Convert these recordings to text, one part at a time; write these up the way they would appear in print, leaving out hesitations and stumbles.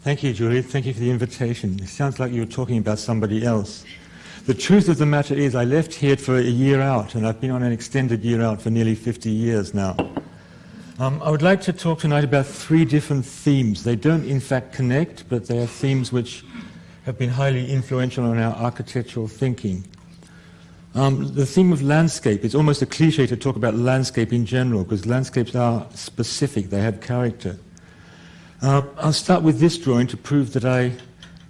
Thank you, Julie. Thank you for the invitation. It sounds like you were talking about somebody else. The truth of the matter is I left here for a year out, and I've been on an extended year out for nearly 50 years now. I would like to talk tonight about 3 different themes. They don't in fact connect, but they are themes which have been highly influential on our architectural thinking. The theme of landscape, it's almost a cliche to talk about landscape in general, because landscapes are specific, they have character. I'll start with this drawing to prove that I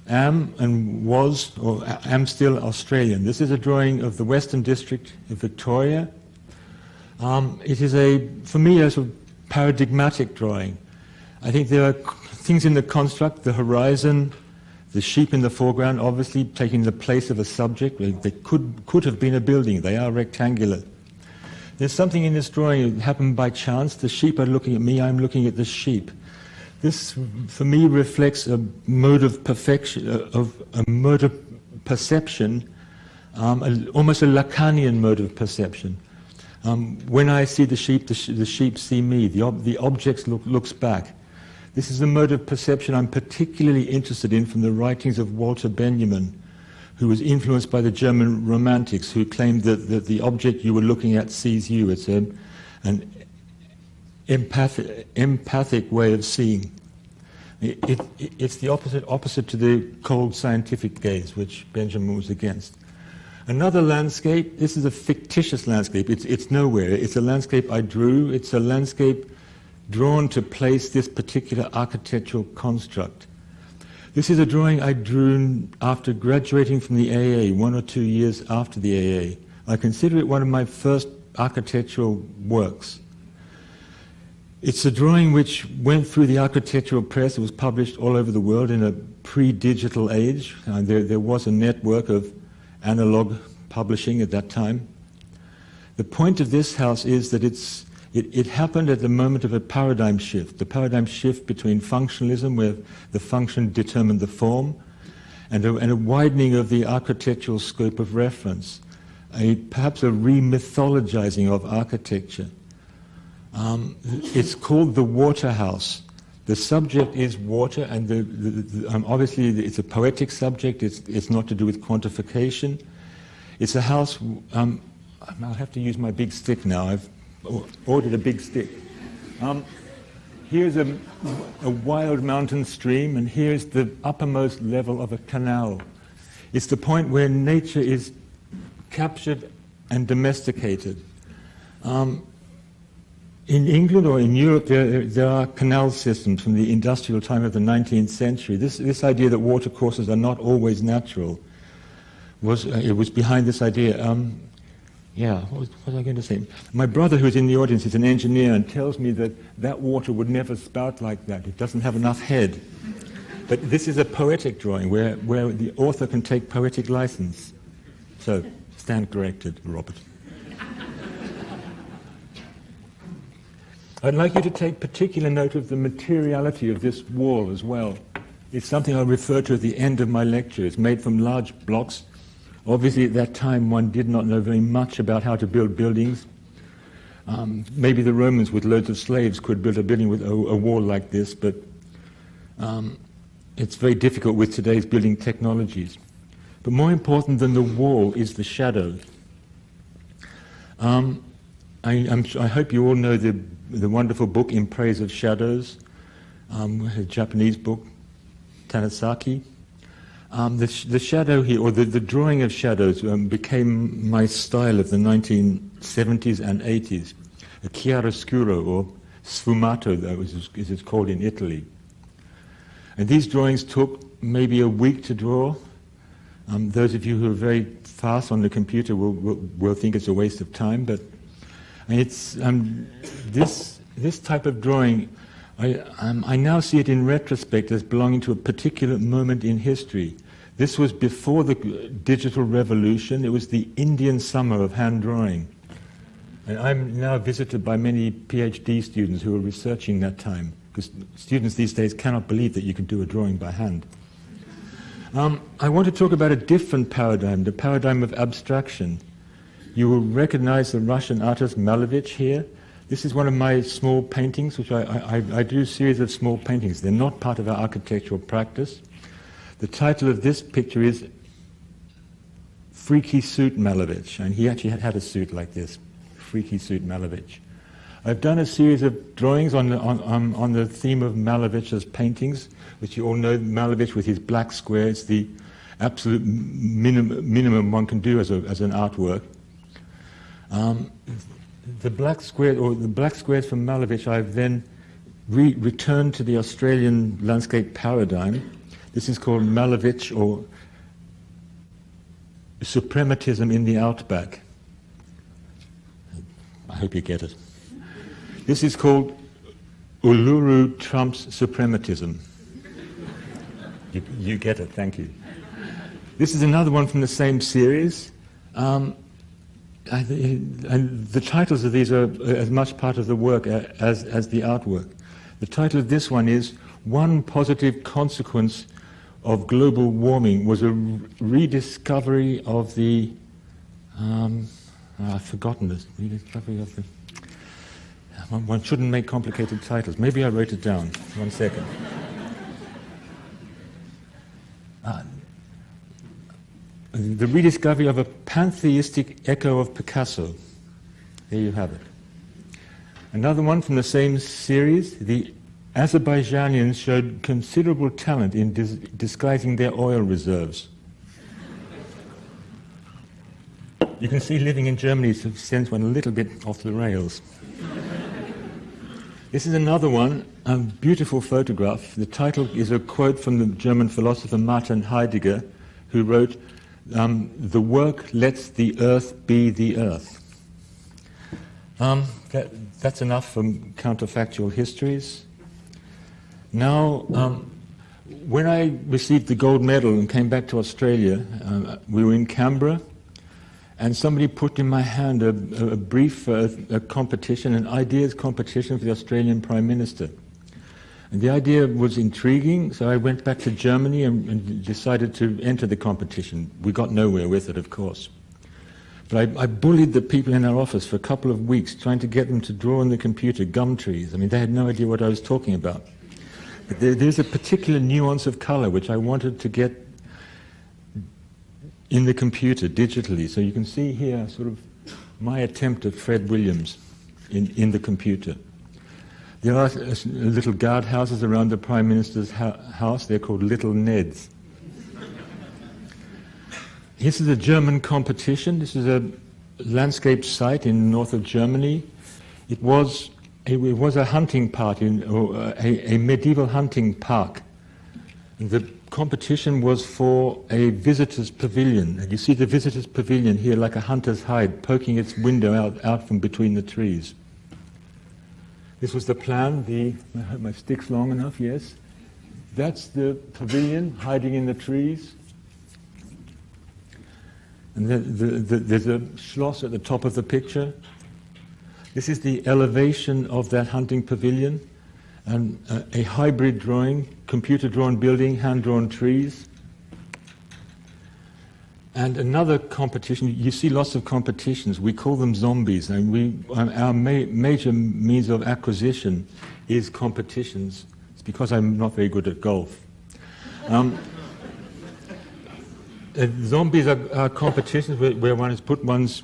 am and was, or am still Australian. This is a drawing of the Western District of Victoria. It is for me, a sort of paradigmatic drawing. I think there are things in the construct, the horizon, the sheep in the foreground, obviously taking the place of a subject. They could have been a building. They are rectangular. There's something in this drawing that happened by chance. The sheep are looking at me. I'm looking at the sheep. This, for me, reflects a mode of perfection, perception, almost a Lacanian mode of perception. When I see the sheep see me. The object looks back. This is the mode of perception I'm particularly interested in from the writings of Walter Benjamin, who was influenced by the German Romantics, who claimed that the object you were looking at sees you. It's an empathic way of seeing. It's the opposite to the cold scientific gaze, which Benjamin was against. Another landscape, this is a fictitious landscape. It's nowhere. It's a landscape I drew. It's a landscape drawn to place this particular architectural construct. This is a drawing I drew after graduating from the AA, 1 or 2 years after the AA. I consider it one of my first architectural works. It's a drawing which went through the architectural press. It was published all over the world in a pre-digital age. There was a network of analog publishing at that time. The point of this house is that it happened at the moment of a paradigm shift, the paradigm shift between functionalism, where the function determined the form, and a widening of the architectural scope of reference, perhaps a re-mythologizing of architecture. It's called the water house. The subject is water, and obviously it's a poetic subject. It's not to do with quantification. It's a house. I'll have to use my big stick now. I've ordered a big stick. Here's a wild mountain stream, and here's the uppermost level of a canal. It's the point where nature is captured and domesticated. In England or in Europe, there are canal systems from the industrial time of the 19th century. This idea that watercourses are not always natural was behind this idea. What was I going to say? My brother, who's in the audience, is an engineer and tells me that water would never spout like that. It doesn't have enough head. But this is a poetic drawing where the author can take poetic license. So, stand corrected, Robert. I'd like you to take particular note of the materiality of this wall as well. It's something I'll refer to at the end of my lecture. It's made from large blocks. Obviously, at that time, one did not know very much about how to build buildings. Maybe the Romans, with loads of slaves, could build a building with a wall like this, but it's very difficult with today's building technologies. But more important than the wall is the shadow. I hope you all know the wonderful book In Praise of Shadows, a Japanese book, Tanasaki. The shadow here, or the drawing of shadows, became my style of the 1970s and 80s. A chiaroscuro, or sfumato, as it's called in Italy. And these drawings took maybe a week to draw. Those of you who are very fast on the computer will think it's a waste of time, but it's this type of drawing. I now see it in retrospect as belonging to a particular moment in history. This was before the digital revolution. It was the Indian summer of hand drawing. And I'm now visited by many PhD students who are researching that time, because students these days cannot believe that you can do a drawing by hand. I want to talk about a different paradigm, the paradigm of abstraction. You will recognize the Russian artist Malevich here. This is one of my small paintings, which I do a series of small paintings. They're not part of our architectural practice. The title of this picture is Freaky Suit Malevich, and he actually had a suit like this, Freaky Suit Malevich. I've done a series of drawings on the theme of Malevich's paintings, which you all know. Malevich with his black squares, the absolute minimum one can do as an artwork. The black squares from Malevich, I've then returned to the Australian landscape paradigm. This is called Malevich, or Suprematism in the Outback. I hope you get it. This is called Uluru Trumps Suprematism. You get it, thank you. This is another one from the same series. And the titles of these are as much part of the work as the artwork. The title of this one is One Positive Consequence of Global Warming was a rediscovery of the... I've forgotten this. Rediscovery of the... One shouldn't make complicated titles. Maybe I wrote it down. 1 second. The rediscovery of a pantheistic echo of Picasso. There you have it. Another one from the same series. The Azerbaijanians showed considerable talent in disguising their oil reserves. You can see living in Germany sends one a little bit off the rails. This is another one, a beautiful photograph. The title is a quote from the German philosopher Martin Heidegger, who wrote, "The work lets the earth be the earth." That's enough for counterfactual histories. Now, when I received the gold medal and came back to Australia, we were in Canberra, and somebody put in my hand a brief for a competition, an ideas competition for the Australian Prime Minister. And the idea was intriguing, so I went back to Germany and decided to enter the competition. We got nowhere with it, of course. But I bullied the people in our office for a couple of weeks, trying to get them to draw on the computer gum trees. I mean, they had no idea what I was talking about. But there's a particular nuance of color which I wanted to get in the computer digitally. So you can see here sort of my attempt at Fred Williams in the computer. There are little guardhouses around the Prime Minister's house. They're called Little Neds. This is a German competition. This is a landscape site in north of Germany. It was a hunting party, or a medieval hunting park. The competition was for a visitor's pavilion. And you see the visitor's pavilion here like a hunter's hide poking its window out from between the trees. This was the plan. I hope my stick's long enough, yes. That's the pavilion hiding in the trees. And there's a schloss at the top of the picture. This is the elevation of that hunting pavilion, and a hybrid drawing, computer-drawn building, hand-drawn trees. And another competition, you see lots of competitions, we call them zombies, and our major means of acquisition is competitions. It's because I'm not very good at golf. Zombies are competitions where one has put one's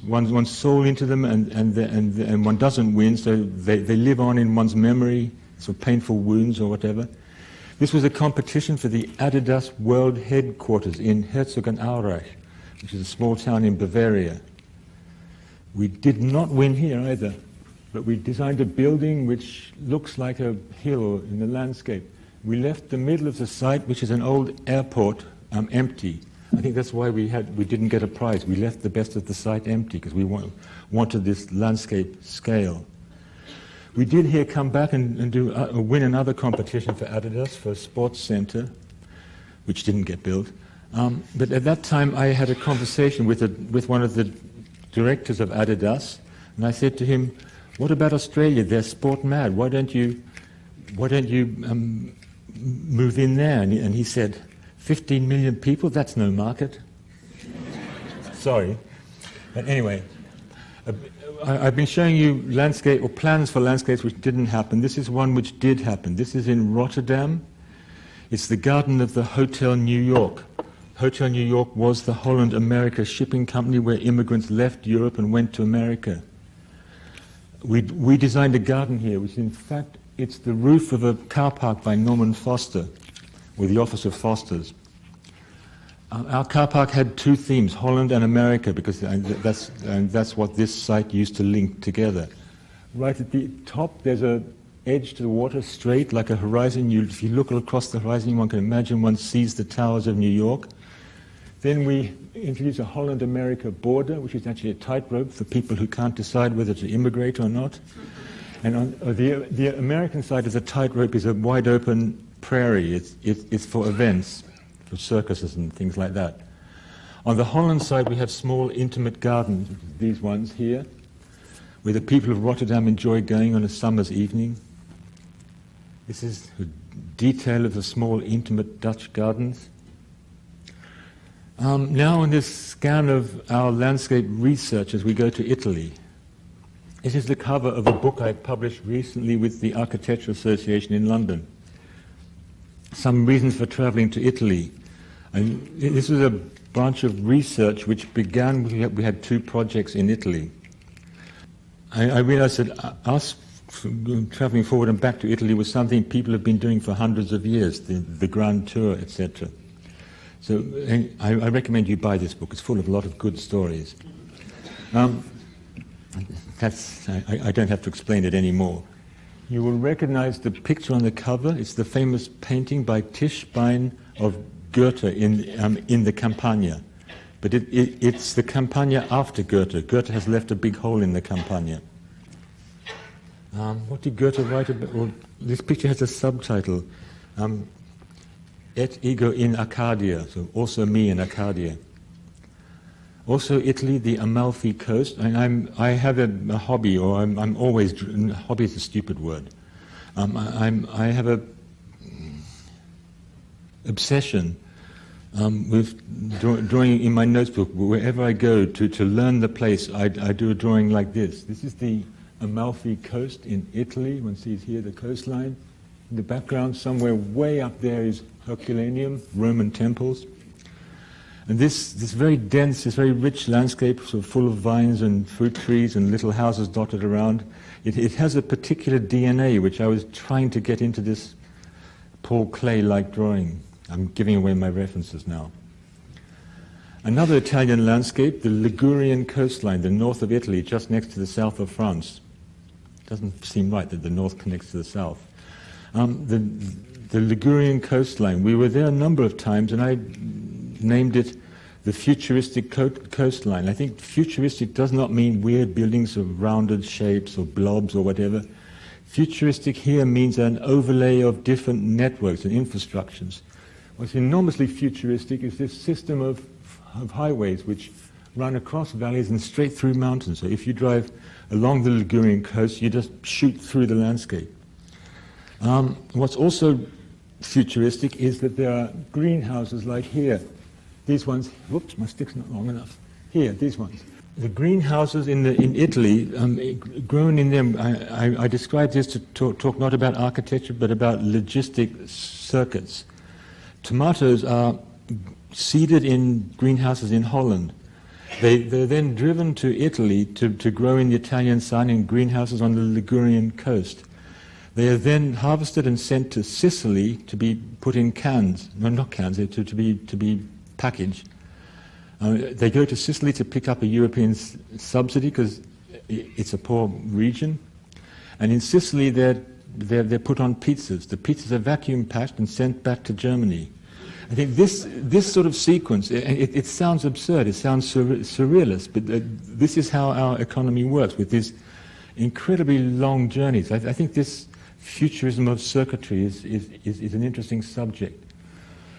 soul into them, and one doesn't win, so they live on in one's memory, sort of painful wounds or whatever. This was a competition for the Adidas World Headquarters in Herzogenaurach, which is a small town in Bavaria. We did not win here either, but we designed a building which looks like a hill in the landscape. We left the middle of the site, which is an old airport, empty. I think that's why we didn't get a prize. We left the best of the site empty because we wanted this landscape scale. We did here come back and win another competition for Adidas, for a sports center, which didn't get built. But at that time I had a conversation with one of the directors of Adidas, and I said to him, "What about Australia? They're sport mad. Why don't you move in there?" And he said, 15 million people, that's no market. Sorry. But anyway, I've been showing you landscape or plans for landscapes which didn't happen. This is one which did happen. This is in Rotterdam. It's the garden of the Hotel New York. Hotel New York was the Holland America shipping company where immigrants left Europe and went to America. We designed a garden here, which in fact, it's the roof of a car park by Norman Foster, with the office of Foster's. Our car park had two themes, Holland and America, because that's what this site used to link together. Right at the top, there's an edge to the water, straight like a horizon. If you look across the horizon, one can imagine one sees the towers of New York. Then we introduced a Holland-America border, which is actually a tightrope for people who can't decide whether to immigrate or not. And on the American side of the tightrope is a wide-open prairie. It's for events, for circuses and things like that. On the Holland side, we have small, intimate gardens, these ones here, where the people of Rotterdam enjoy going on a summer's evening. This is a detail of the small, intimate Dutch gardens. Now on this scan of our landscape research as we go to Italy, this is the cover of a book I published recently with the Architecture Association in London. Some reasons for traveling to Italy. And this was a branch of research which began, we had two projects in Italy. I realized that us traveling forward and back to Italy was something people have been doing for hundreds of years, the Grand Tour, etc. So I recommend you buy this book. It's full of a lot of good stories. I don't have to explain it anymore. You will recognize the picture on the cover. It's the famous painting by Tischbein of Goethe in the Campagna. But it's the Campagna after Goethe. Goethe has left a big hole in the Campagna. What did Goethe write about? Well, this picture has a subtitle, Et ego in Arcadia, so also me in Arcadia. Also Italy, the Amalfi Coast. I have a hobby, or I'm always, hobby is a stupid word. I have a obsession with drawing in my notebook. Wherever I go to learn the place, I do a drawing like this. This is the Amalfi Coast in Italy. One sees here the coastline. In the background, somewhere way up there is Herculaneum, Roman temples. And this very dense, this very rich landscape, sort of full of vines and fruit trees and little houses dotted around, it has a particular DNA which I was trying to get into this Paul Klee-like drawing. I'm giving away my references now. Another Italian landscape, the Ligurian coastline, the north of Italy, just next to the south of France. It doesn't seem right that the north connects to the south. The Ligurian coastline, we were there a number of times, and I named it the futuristic coastline. I think futuristic does not mean weird buildings of rounded shapes or blobs or whatever. Futuristic here means an overlay of different networks and infrastructures. What's enormously futuristic is this system of highways which run across valleys and straight through mountains. So if you drive along the Ligurian coast, you just shoot through the landscape. What's also futuristic is that there are greenhouses like here. These ones, whoops, my stick's not long enough. Here, these ones. The greenhouses in Italy, grown in them, I describe this to talk not about architecture, but about logistic circuits. Tomatoes are seeded in greenhouses in Holland. They're then driven to Italy to grow in the Italian sun in greenhouses on the Ligurian coast. They are then harvested and sent to Sicily to be put in cans. No, not cans, to be packaged. They go to Sicily to pick up a European subsidy because it's a poor region. And in Sicily, they're put on pizzas. The pizzas are vacuum packed and sent back to Germany. I think this sort of sequence, it sounds absurd, it sounds surrealist, but this is how our economy works, with these incredibly long journeys. I think this futurism of circuitry is an interesting subject.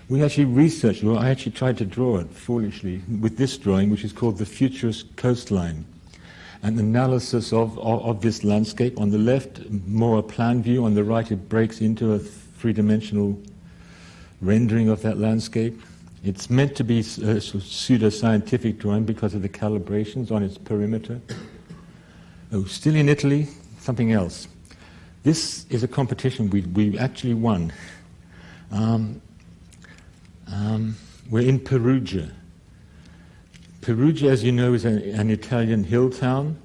We actually researched, well, I actually tried to draw it foolishly with this drawing, which is called the Futurist Coastline. An analysis of this landscape. On the left, more a plan view. On the right, it breaks into a three-dimensional rendering of that landscape. It's meant to be a sort of pseudo-scientific drawing because of the calibrations on its perimeter. Oh, still in Italy, something else. This is a competition we actually won. We're in Perugia. Perugia, as you know, is an Italian hill town.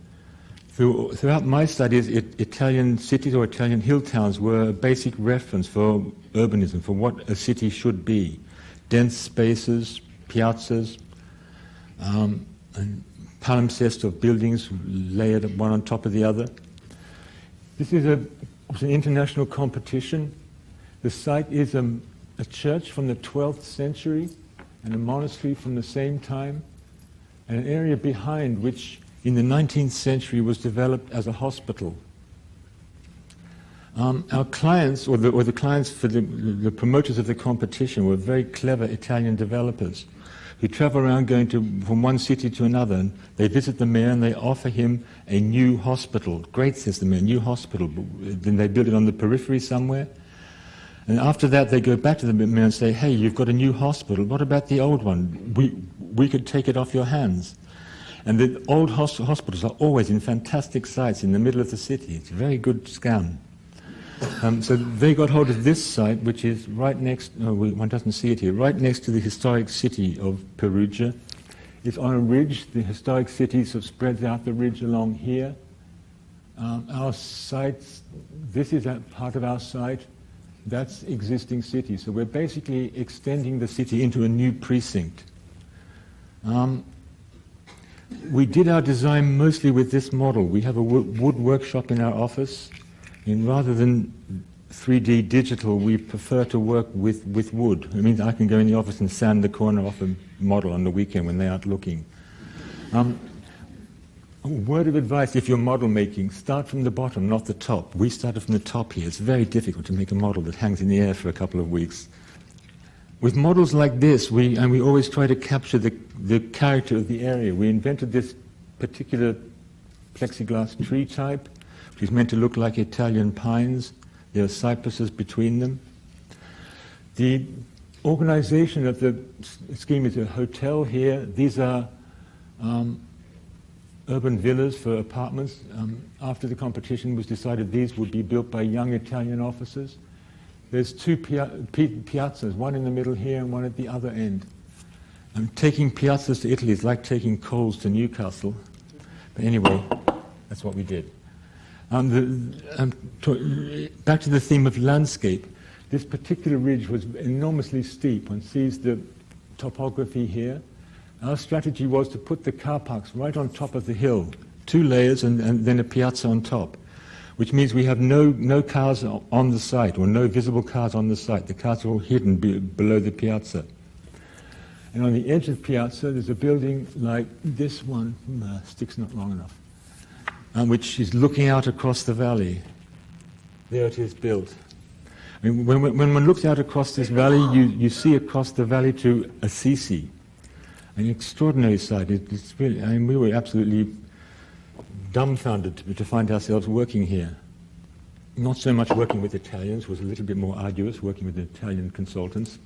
Throughout my studies, Italian cities or Italian hill towns were a basic reference for urbanism, for what a city should be. Dense spaces, piazzas, and palimpsest of buildings layered one on top of the other. This is an international competition. The site is a church from the 12th century and a monastery from the same time, and an area behind which in the 19th century was developed as a hospital. Our clients, or the clients for the promoters of the competition, were very clever Italian developers who travel around going from one city to another, and they visit the mayor and they offer him a new hospital. Great, says the mayor, new hospital. Then they build it on the periphery somewhere. And after that, they go back to the mayor and say, hey, you've got a new hospital. What about the old one? We could take it off your hands. And the old hospitals are always in fantastic sites in the middle of the city. It's a very good scam. So they got hold of this site, which is right next, one doesn't see it here, right next to the historic city of Perugia. It's on a ridge. The historic city sort of spreads out the ridge along here. Our site, this is a part of our site. That's existing city. So we're basically extending the city into a new precinct. We did our design mostly with this model. We have a wood workshop in our office, and rather than 3D digital, we prefer to work with wood. It means I can go in the office and sand the corner off a model on the weekend when they aren't looking. A word of advice, if you're model making, start from the bottom, not the top. We started from the top here. It's very difficult to make a model that hangs in the air for a couple of weeks. With models like this, we always try to capture the character of the area. We invented this particular plexiglass tree type, which is meant to look like Italian pines. There are cypresses between them. The organization of the scheme is a hotel here. These are urban villas for apartments. After the competition was decided, these would be built by young Italian officers. There's two piazzas, one in the middle here and one at the other end. Taking piazzas to Italy is like taking coals to Newcastle. But anyway, that's what we did. Back to the theme of landscape. This particular ridge was enormously steep. One sees the topography here. Our strategy was to put the car parks right on top of the hill, 2 layers and then a piazza on top, which means we have no cars on the site, or no visible cars on the site. The cars are all hidden below the piazza. And on the edge of the piazza, there's a building like this one, stick's not long enough, which is looking out across the valley. There it is built. I mean, when one looks out across this valley, you see across the valley to Assisi, an extraordinary sight. It's really, I mean, we were absolutely dumbfounded to find ourselves working here. Not so much working with Italians, was a little bit more arduous, working with Italian consultants.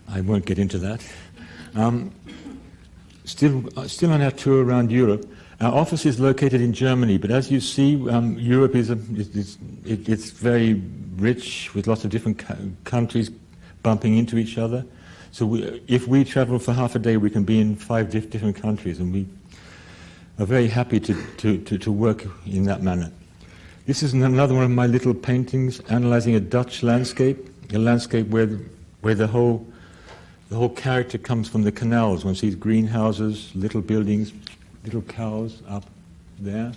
I won't get into that. Still on our tour around Europe. Our office is located in Germany, but as you see, Europe it's very rich with lots of different countries bumping into each other. So if we travel for half a day, we can be in 5 different countries, and we are very happy to work in that manner. This is another one of my little paintings analyzing a Dutch landscape, a landscape where the whole character comes from the canals. One sees greenhouses, little buildings, little cows up there.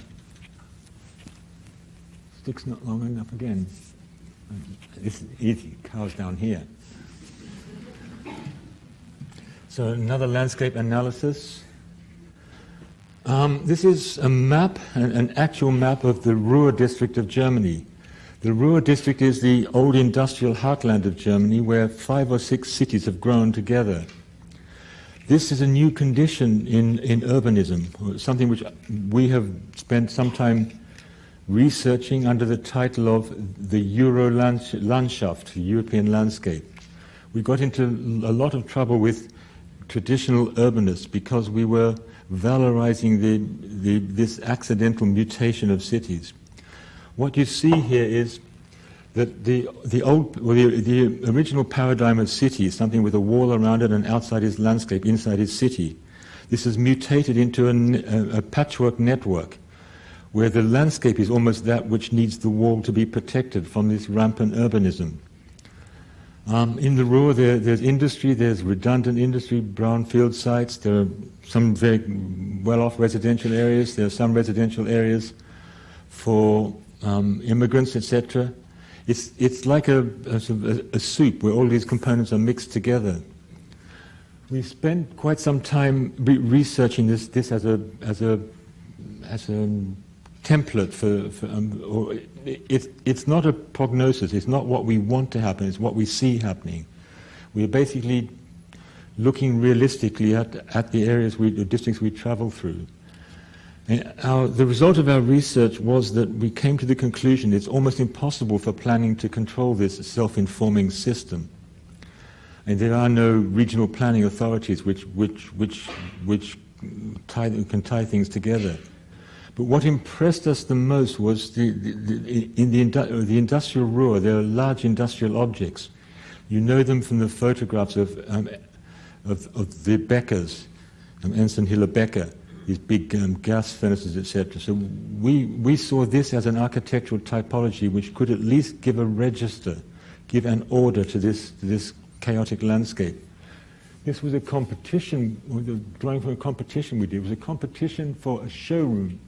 Stick's not long enough again. This is easy, cows down here. So another landscape analysis. This is a map, an actual map of the Ruhr district of Germany. The Ruhr district is the old industrial heartland of Germany where 5 or 6 cities have grown together. This is a new condition in urbanism, something which we have spent some time researching under the title of the Euro-Landschaft, the European landscape. We got into a lot of trouble with traditional urbanists because we were valorizing this accidental mutation of cities. What you see here is that the original paradigm of city is something with a wall around it and outside is landscape, inside is city. This has mutated into a patchwork network where the landscape is almost that which needs the wall to be protected from this rampant urbanism. In the Ruhr, there's industry, there's redundant industry, brownfield sites, there are some very well-off residential areas, there are some residential areas for immigrants, etc. It's like a soup where all these components are mixed together. We spent quite some time researching this as a template for it's not a prognosis, it's not what we want to happen, it's what we see happening. We're basically looking realistically at the areas, the districts we travel through. And the result of our research was that we came to the conclusion it's almost impossible for planning to control this self-informing system. And there are no regional planning authorities which can tie things together. But what impressed us the most was in the industrial Ruhr, there are large industrial objects. You know them from the photographs of the Beckers, Ensenhiller Becker, these big gas furnaces, etc. So we saw this as an architectural typology which could at least give a register, give an order to this chaotic landscape. This was a competition, drawing from a competition we did. It was a competition for a showroom.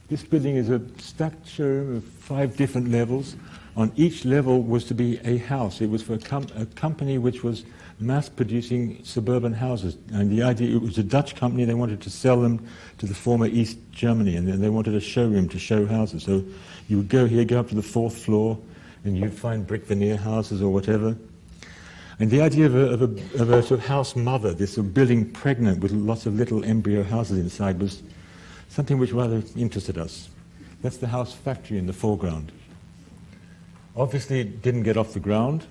This building is a stacked showroom of 5 different levels. On each level was to be a house. It was for a company which was mass-producing suburban houses. And the idea, it was a Dutch company, they wanted to sell them to the former East Germany, and they wanted a showroom to show houses. So you would go here, go up to the 4th floor, and you'd find brick veneer houses or whatever. And the idea of a sort of house mother, this sort of building pregnant with lots of little embryo houses inside, was something which rather interested us. That's the house factory in the foreground. Obviously it didn't get off the ground.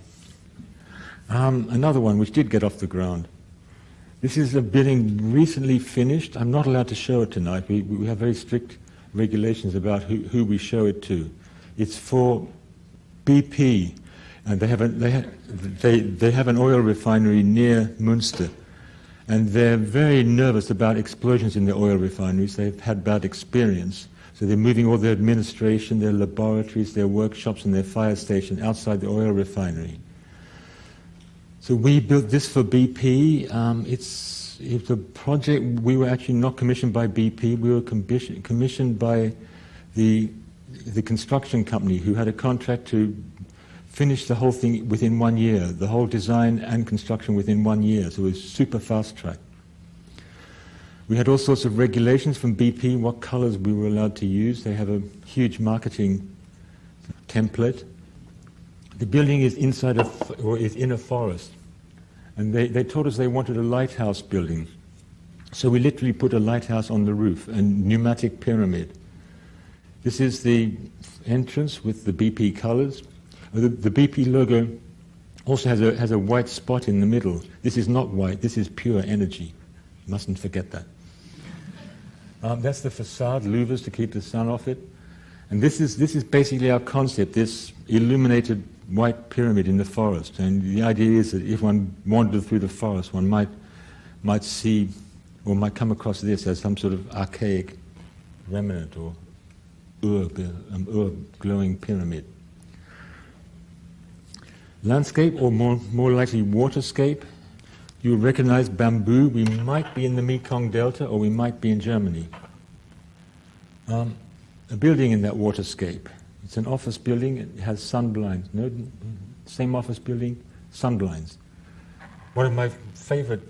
Another one which did get off the ground. This is a building recently finished. I'm not allowed to show it tonight. We have very strict regulations about who we show it to. It's for BP, and they have an oil refinery near Münster. And they're very nervous about explosions in their oil refineries. They've had bad experience. So they're moving all their administration, their laboratories, their workshops, and their fire station outside the oil refinery. So we built this for BP. It's a project, we were actually not commissioned by BP. We were commissioned by the construction company who had a contract to finish the whole thing within 1 year, the whole design and construction within 1 year. So it was super fast track. We had all sorts of regulations from BP, what colors we were allowed to use. They have a huge marketing template. The building is is in a forest. And they told us they wanted a lighthouse building. So we literally put a lighthouse on the roof, a pneumatic pyramid. This is the entrance with the BP colors. The BP logo also has a white spot in the middle. This is not white, this is pure energy. You mustn't forget that. That's the facade, louvers to keep the sun off it. And this is basically our concept, this illuminated white pyramid in the forest. And the idea is that if one wandered through the forest, one might see or might come across this as some sort of archaic remnant or glowing pyramid. Landscape, or more likely waterscape. You will recognize bamboo. We might be in the Mekong Delta or we might be in Germany. A building in that waterscape. It's an office building. It has sun blinds. No, same office building, sun blinds. One of my favorite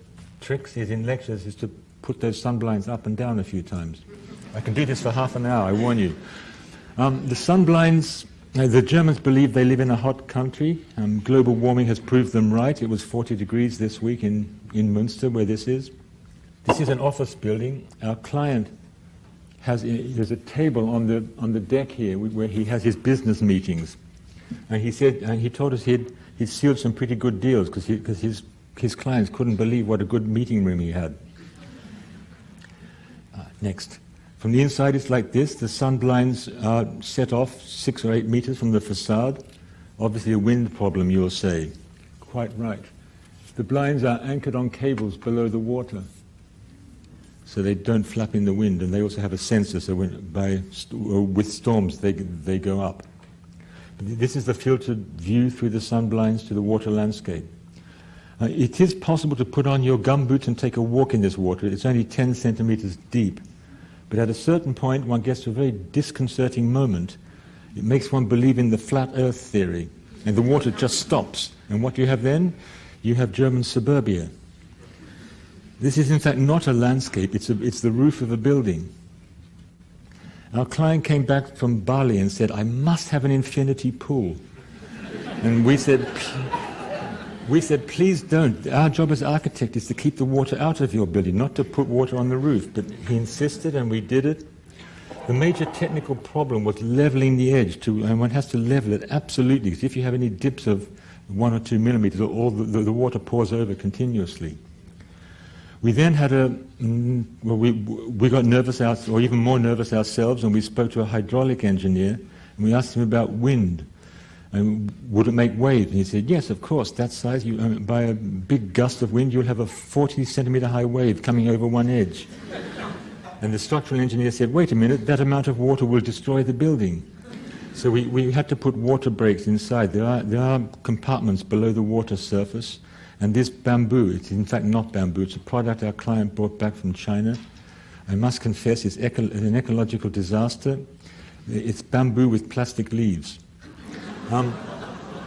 tricks is in lectures is to put those sun blinds up and down a few times. I can do this for half an hour, I warn you. The sun blinds, the Germans believe they live in a hot country. Global warming has proved them right. It was 40 degrees this week in Münster, where this is. This is an office building. Our client there's a table on the deck here where he has his business meetings. And he told us he'd sealed some pretty good deals because his clients couldn't believe what a good meeting room he had. Next. From the inside it's like this. The sun blinds are set off 6 or 8 meters from the facade. Obviously a wind problem, you'll say. Quite right. The blinds are anchored on cables below the water, so they don't flap in the wind, and they also have a sensor, so with storms they go up. This is the filtered view through the sun blinds to the water landscape. It is possible to put on your gumboots and take a walk in this water. It's only 10 centimeters deep. But at a certain point, one gets to a very disconcerting moment. It makes one believe in the flat earth theory, and the water just stops. And what you have then? You have German suburbia. This is in fact not a landscape, it's the roof of a building. Our client came back from Bali and said, I must have an infinity pool. And we said, please don't. Our job as architect is to keep the water out of your building, not to put water on the roof. But he insisted, and we did it. The major technical problem was leveling the edge, and one has to level it absolutely, because if you have any dips of 1 or 2 millimeters, all the water pours over continuously. We then had we got nervous, or even more nervous ourselves, and we spoke to a hydraulic engineer, and we asked him about wind. And would it make waves? And he said, yes, of course, that size, by a big gust of wind, you'll have a 40 centimeter high wave coming over one edge. And the structural engineer said, wait a minute, that amount of water will destroy the building. So we had to put water breaks inside. There are compartments below the water surface, and this bamboo, it's in fact not bamboo, it's a product our client brought back from China. I must confess, it's an ecological disaster. It's bamboo with plastic leaves.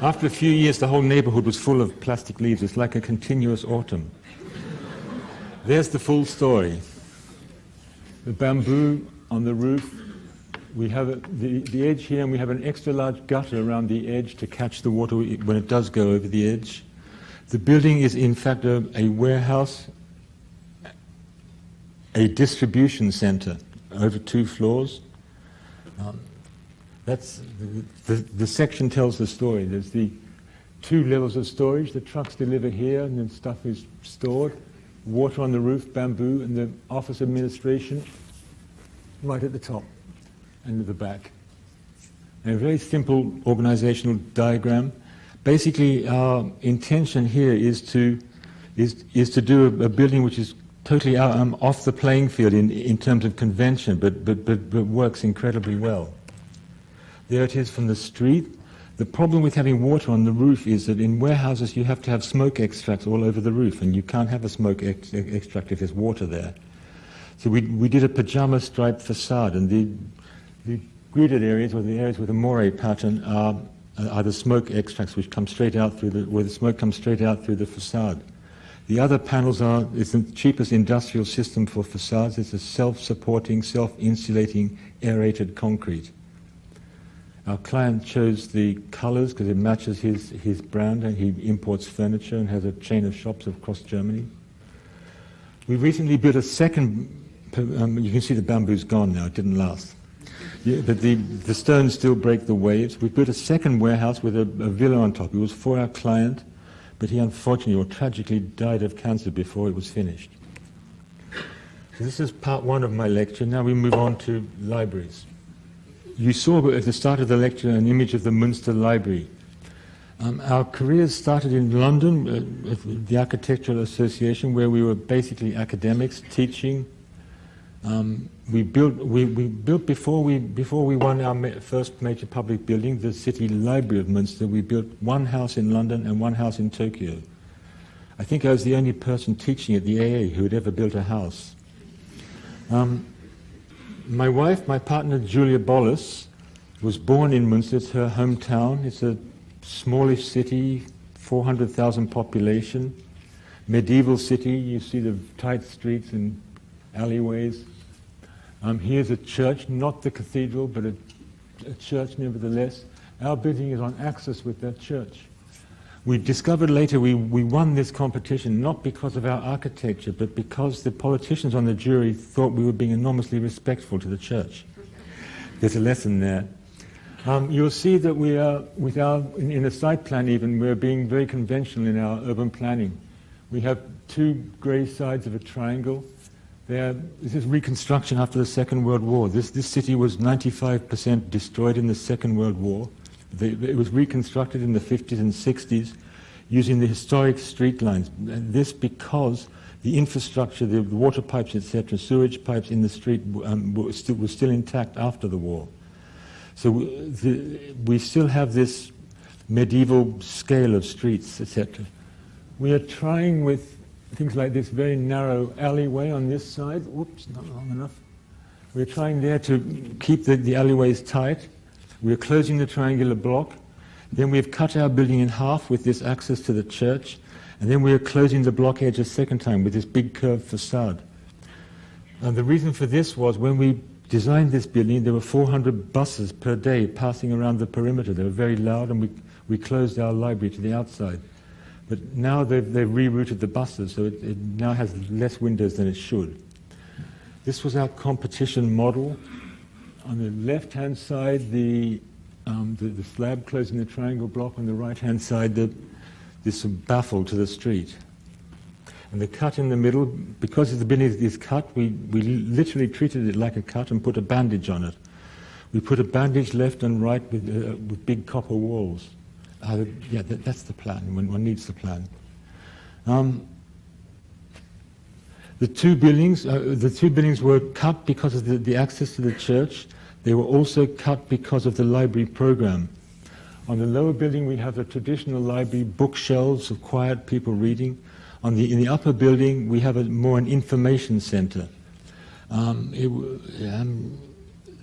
After a few years, the whole neighborhood was full of plastic leaves. It's like a continuous autumn. There's the full story. The bamboo on the roof. We have the edge here, and we have an extra large gutter around the edge to catch the water when it does go over the edge. The building is in fact a warehouse, a distribution center over 2 floors. That's the section tells the story. There's the 2 levels of storage. The trucks deliver here, and then stuff is stored. Water on the roof, bamboo, and the office administration right at the top and at the back. And a very simple organizational diagram. Basically, our intention here is to do a building which is totally off the playing field in terms of convention, but works incredibly well. There it is from the street. The problem with having water on the roof is that in warehouses you have to have smoke extracts all over the roof, and you can't have a smoke extract if there's water there. So we did a pajama striped facade, and the gridded areas, or the areas with a moire pattern, are the smoke extracts which come straight out where the smoke comes straight out through the facade. The other panels it's the cheapest industrial system for facades. It's a self-supporting, self-insulating, aerated concrete. Our client chose the colors because it matches his brand, and he imports furniture and has a chain of shops across Germany. We recently built a second, you can see the bamboo's gone now, it didn't last. Yeah, but the stones still break the waves. We built a second warehouse with a villa on top. It was for our client, but he unfortunately or tragically died of cancer before it was finished. So this is part 1 of my lecture. Now we move on to libraries. You saw at the start of the lecture an image of the Münster Library. Our careers started in London at the Architectural Association, where we were basically academics teaching. We built before we won our first major public building, the City Library of Münster. We built 1 house in London and 1 house in Tokyo. I think I was the only person teaching at the AA who had ever built a house. My wife, my partner Julia Bolles, was born in Münster. It's her hometown. It's a smallish city, 400,000 population, medieval city. You see the tight streets and alleyways. Here's a church, not the cathedral, but a church nevertheless. Our building is on axis with that church. We discovered later we won this competition not because of our architecture, but because the politicians on the jury thought we were being enormously respectful to the church. There's a lesson there. You'll see that we are, in a site plan even, we're being very conventional in our urban planning. We have two grey sides of a triangle. This is reconstruction after the Second World War. This city was 95% destroyed in the Second World War. It was reconstructed in the 50s and 60s using the historic street lines. And this because the infrastructure, the water pipes, etc., sewage pipes in the street were still intact after the war. So we still have this medieval scale of streets, etc. We are trying with things like this very narrow alleyway on this side. Whoops, not long enough. We're trying there to keep the alleyways tight. We're closing the triangular block. Then we've cut our building in half with this access to the church. And then we're closing the block edge a second time with this big curved facade. And the reason for this was when we designed this building, there were 400 buses per day passing around the perimeter. They were very loud, and we closed our library to the outside. But now they've rerouted the buses, so it now has less windows than it should. This was our competition model. On the left-hand side, the slab closing the triangle block. On the right-hand side, this baffle to the street. And the cut in the middle, because the building is cut, we literally treated it like a cut and put a bandage on it. We put a bandage left and right with big copper walls. Yeah, that's the plan. One needs the plan. The two buildings were cut because of the access to the church. They were also cut because of the library program. On the lower building, we have the traditional library, bookshelves of quiet people reading. In the upper building, we have more an information center.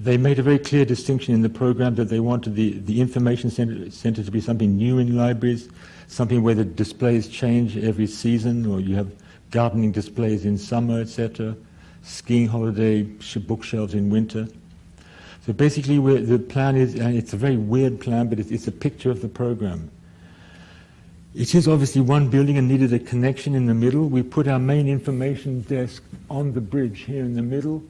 They made a very clear distinction in the program that they wanted the information center to be something new in libraries, something where the displays change every season, or you have gardening displays in summer, etc., skiing holiday bookshelves in winter. So basically, the plan is, and it's a very weird plan, but it's a picture of the program. It is obviously one building and needed a connection in the middle. We put our main information desk on the bridge here in the middle,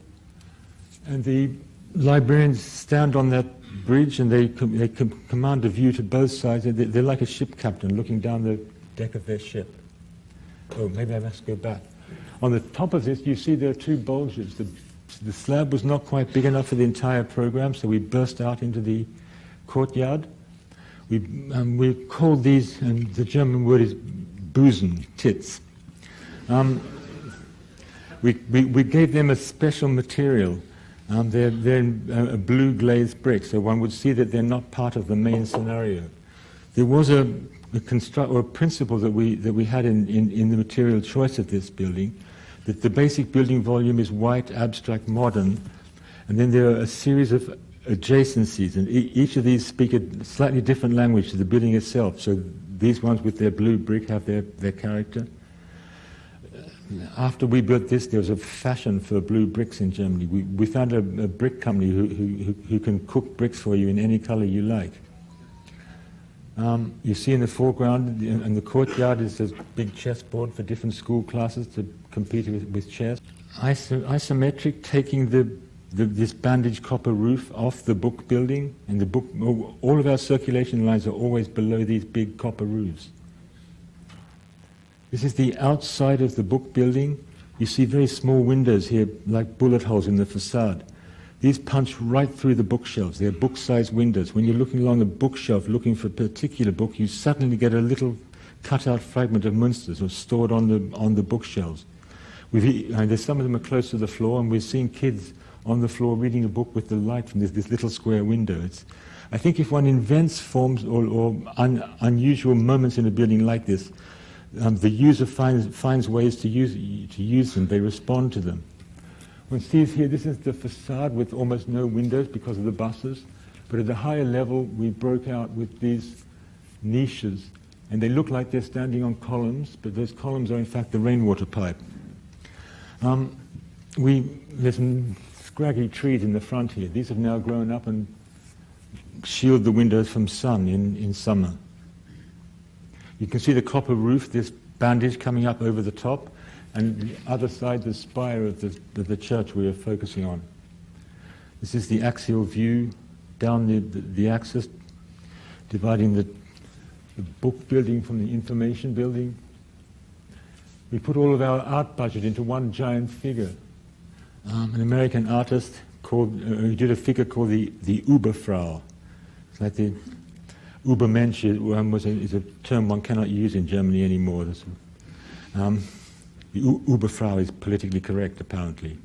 and the librarians stand on that bridge and they command a view to both sides. They're like a ship captain looking down the deck of their ship. Oh, maybe I must go back. On the top of this, you see there are two bulges. The slab was not quite big enough for the entire program, so we burst out into the courtyard. We called these, and the German word is Busen, tits. We gave them a special material. They're a blue glazed brick, so one would see that they're not part of the main scenario. There was a principle that we had in the material choice of this building, that the basic building volume is white, abstract, modern, and then there are a series of adjacencies, and each of these speak a slightly different language to the building itself. So these ones with their blue brick have their character. After we built this, there was a fashion for blue bricks in Germany. We found a brick company who can cook bricks for you in any color you like. You see in the foreground, in the courtyard, is a big chessboard for different school classes to compete with chess. Isometric, taking this bandaged copper roof off the book building, and all of our circulation lines are always below these big copper roofs. This is the outside of the book building. You see very small windows here, like bullet holes in the facade. These punch right through the bookshelves. They're book-sized windows. When you're looking along a bookshelf looking for a particular book, you suddenly get a little cut-out fragment of Münster's or stored on the bookshelves. There's some of them are close to the floor, and we're seeing kids on the floor reading a book with the light from this little square window. I think if one invents forms or unusual moments in a building like this, the user finds ways to use them. They respond to them. One sees here, this is the facade with almost no windows because of the buses, but at the higher level we broke out with these niches, and they look like they're standing on columns, but those columns are in fact the rainwater pipe. There's some scraggy trees in the front here. These have now grown up and shield the windows from sun in summer. You can see the copper roof, this bandage coming up over the top, and the other side, the spire of the church we are focusing on. This is the axial view down the axis, dividing the book building from the information building. We put all of our art budget into one giant figure. An American artist who did a figure called the Uberfrau. It's like the Übermensch is a term one cannot use in Germany anymore. The Uberfrau is politically correct, apparently.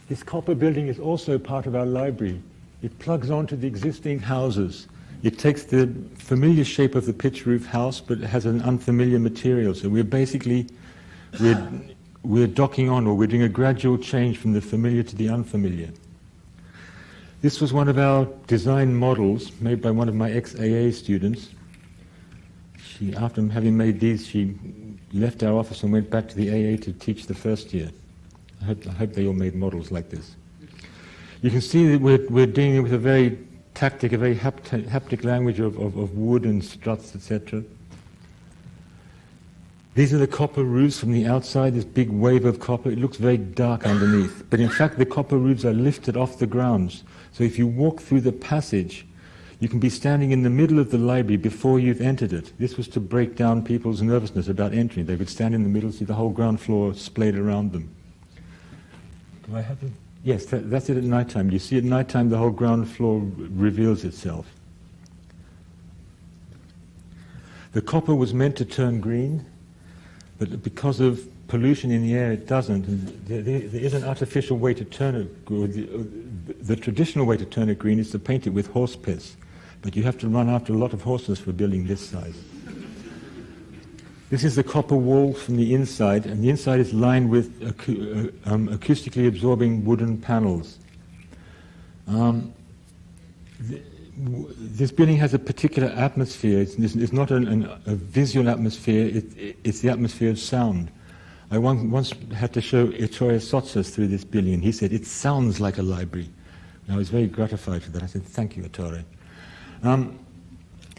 This copper building is also part of our library. It plugs onto the existing houses. It takes the familiar shape of the pitch roof house, but it has an unfamiliar material. So we're basically, we're docking on, or we're doing a gradual change from the familiar to the unfamiliar. This was one of our design models made by one of my ex-AA students. After having made these, she left our office and went back to the AA to teach the first year. I hope they all made models like this. You can see that we're dealing with a very tactic, a very haptic language of wood and struts, etc. These are the copper roofs from the outside, this big wave of copper. It looks very dark underneath. But in fact, the copper roofs are lifted off the grounds. So if you walk through the passage, you can be standing in the middle of the library before you've entered it. This was to break down people's nervousness about entering. They could stand in the middle, see the whole ground floor splayed around them. Do I have it? Yes, that's it at night time. You see at night time the whole ground floor reveals itself. The copper was meant to turn green, but because of pollution in the air it doesn't. And there is an artificial way to turn it. The traditional way to turn it green is to paint it with horse piss, but you have to run after a lot of horses for building this size. This is the copper wall from the inside, and the inside is lined with acoustically absorbing wooden panels. This building has a particular atmosphere. It's not a visual atmosphere, it's the atmosphere of sound. I once had to show Ettore Sotzas through this building, and he said, "It sounds like a library." And I was very gratified for that. I said, "Thank you, Ettore."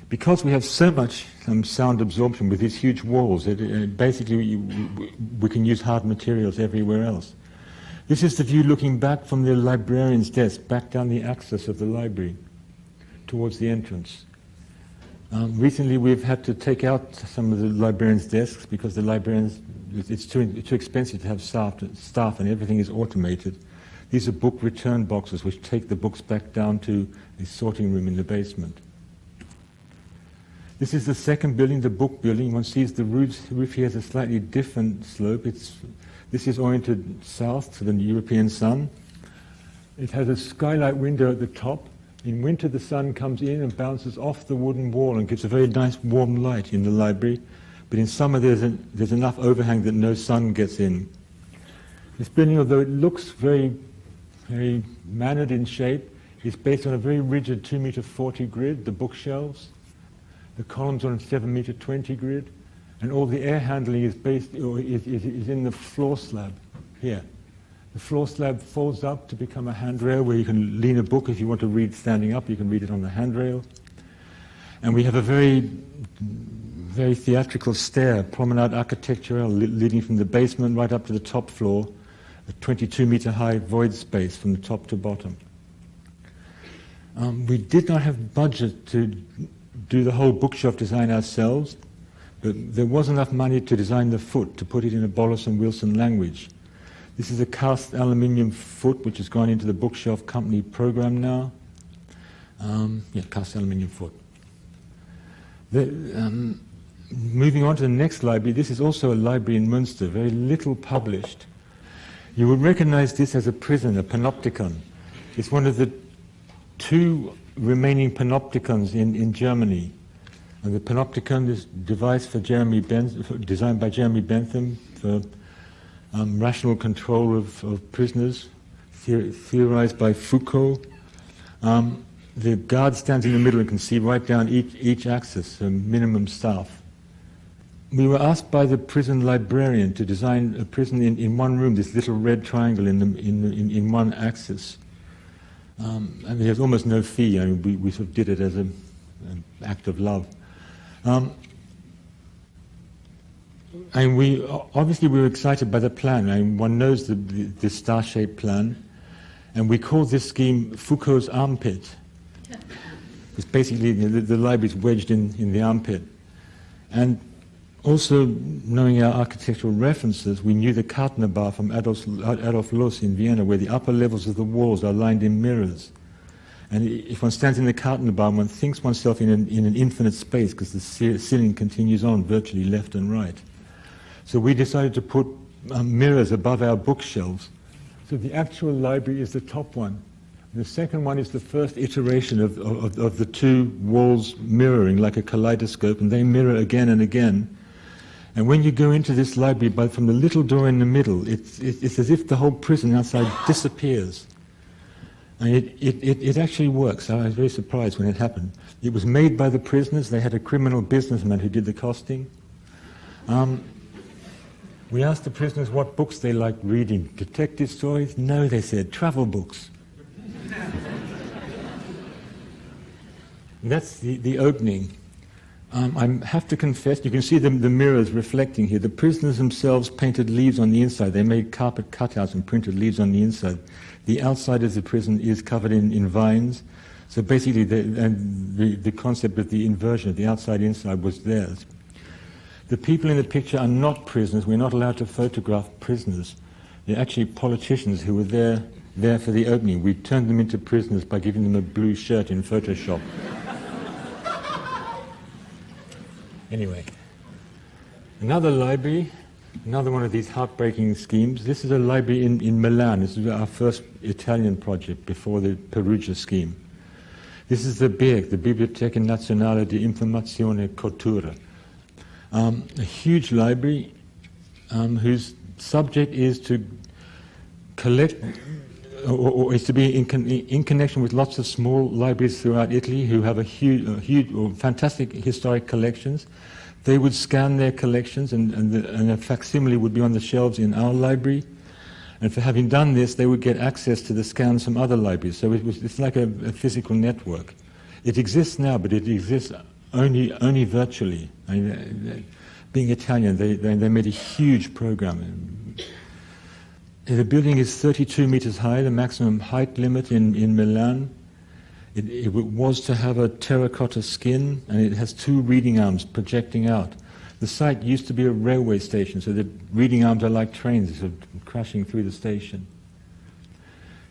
Because we have so much sound absorption with these huge walls, basically we can use hard materials everywhere else. This is the view looking back from the librarian's desk, back down the axis of the library, towards the entrance. Recently we've had to take out some of the librarians' desks because the librarians, it's too expensive to have staff and everything is automated. These are book return boxes which take the books back down to the sorting room in the basement. This is the second building, the book building. One sees the roof here has a slightly different slope. This is oriented south to the European sun. It has a skylight window at the top. In winter the sun comes in and bounces off the wooden wall and gives a very nice warm light in the library. But in summer there's enough overhang that no sun gets in. This building, although it looks very, very mannered in shape, is based on a very rigid 2-meter 40 grid, the bookshelves. The columns on a 7-meter 20 grid, and all the air handling is in the floor slab here. The floor slab folds up to become a handrail where you can lean a book if you want to read standing up. You can read it on the handrail. And we have a very, very theatrical stair, promenade architectural, leading from the basement right up to the top floor, a 22-meter high void space from the top to bottom. We did not have budget to do the whole bookshelf design ourselves, but there was enough money to design the foot, to put it in a Bolles+Wilson language. This is a cast aluminium foot which has gone into the bookshelf company program now. Cast aluminium foot. Moving on to the next library, this is also a library in Münster, very little published. You would recognize this as a prison, a panopticon. It's one of the 2 remaining panopticons in Germany. And the panopticon is devised for designed by Jeremy Bentham for rational control of prisoners, theorized by Foucault. The guard stands in the middle and can see right down each axis, so minimum staff. We were asked by the prison librarian to design a prison in one room, this little red triangle in one axis. And there's almost no fee. I mean, we sort of did it as an act of love. And we were excited by the plan. I mean, one knows the star-shaped plan, and we call this scheme Foucault's armpit. It's basically the library's wedged in the armpit. And Also, knowing our architectural references, we knew the Kartnerbau from Adolf Loos in Vienna, where the upper levels of the walls are lined in mirrors. And if one stands in the Kartnerbau, one thinks oneself in an infinite space, because the ceiling continues on virtually left and right. So we decided to put mirrors above our bookshelves. So the actual library is the top one. The second one is the first iteration of the two walls mirroring like a kaleidoscope, and they mirror again and again. And when you go into this library, from the little door in the middle, it's as if the whole prison outside disappears. And it actually works. I was very surprised when it happened. It was made by the prisoners. They had a criminal businessman who did the costing. We asked the prisoners what books they liked reading. Detective stories? No, they said, travel books. That's the opening. I have to confess, you can see the mirrors reflecting here. The prisoners themselves painted leaves on the inside. They made carpet cutouts and printed leaves on the inside. The outside of the prison is covered in vines. So basically the concept of the inversion of the outside-inside was theirs. The people in the picture are not prisoners. We're not allowed to photograph prisoners. They're actually politicians who were there for the opening. We turned them into prisoners by giving them a blue shirt in Photoshop. Anyway, another library, another one of these heartbreaking schemes. This is a library in Milan. This is our first Italian project before the Perugia scheme. This is the BIRC, the Biblioteca Nazionale di Informazione e Cultura. A huge library whose subject is to collect, or is to be in connection with lots of small libraries throughout Italy who have a huge or fantastic historic collections. They would scan their collections, and a facsimile would be on the shelves in our library. And for having done this, they would get access to the scans from other libraries. So it's like a physical network. It exists now, but it exists only virtually. I mean, being Italian, they made a huge program. The building is 32 meters high, the maximum height limit in Milan. It was to have a terracotta skin, and it has two reading arms projecting out. The site used to be a railway station, so the reading arms are like trains sort of crashing through the station.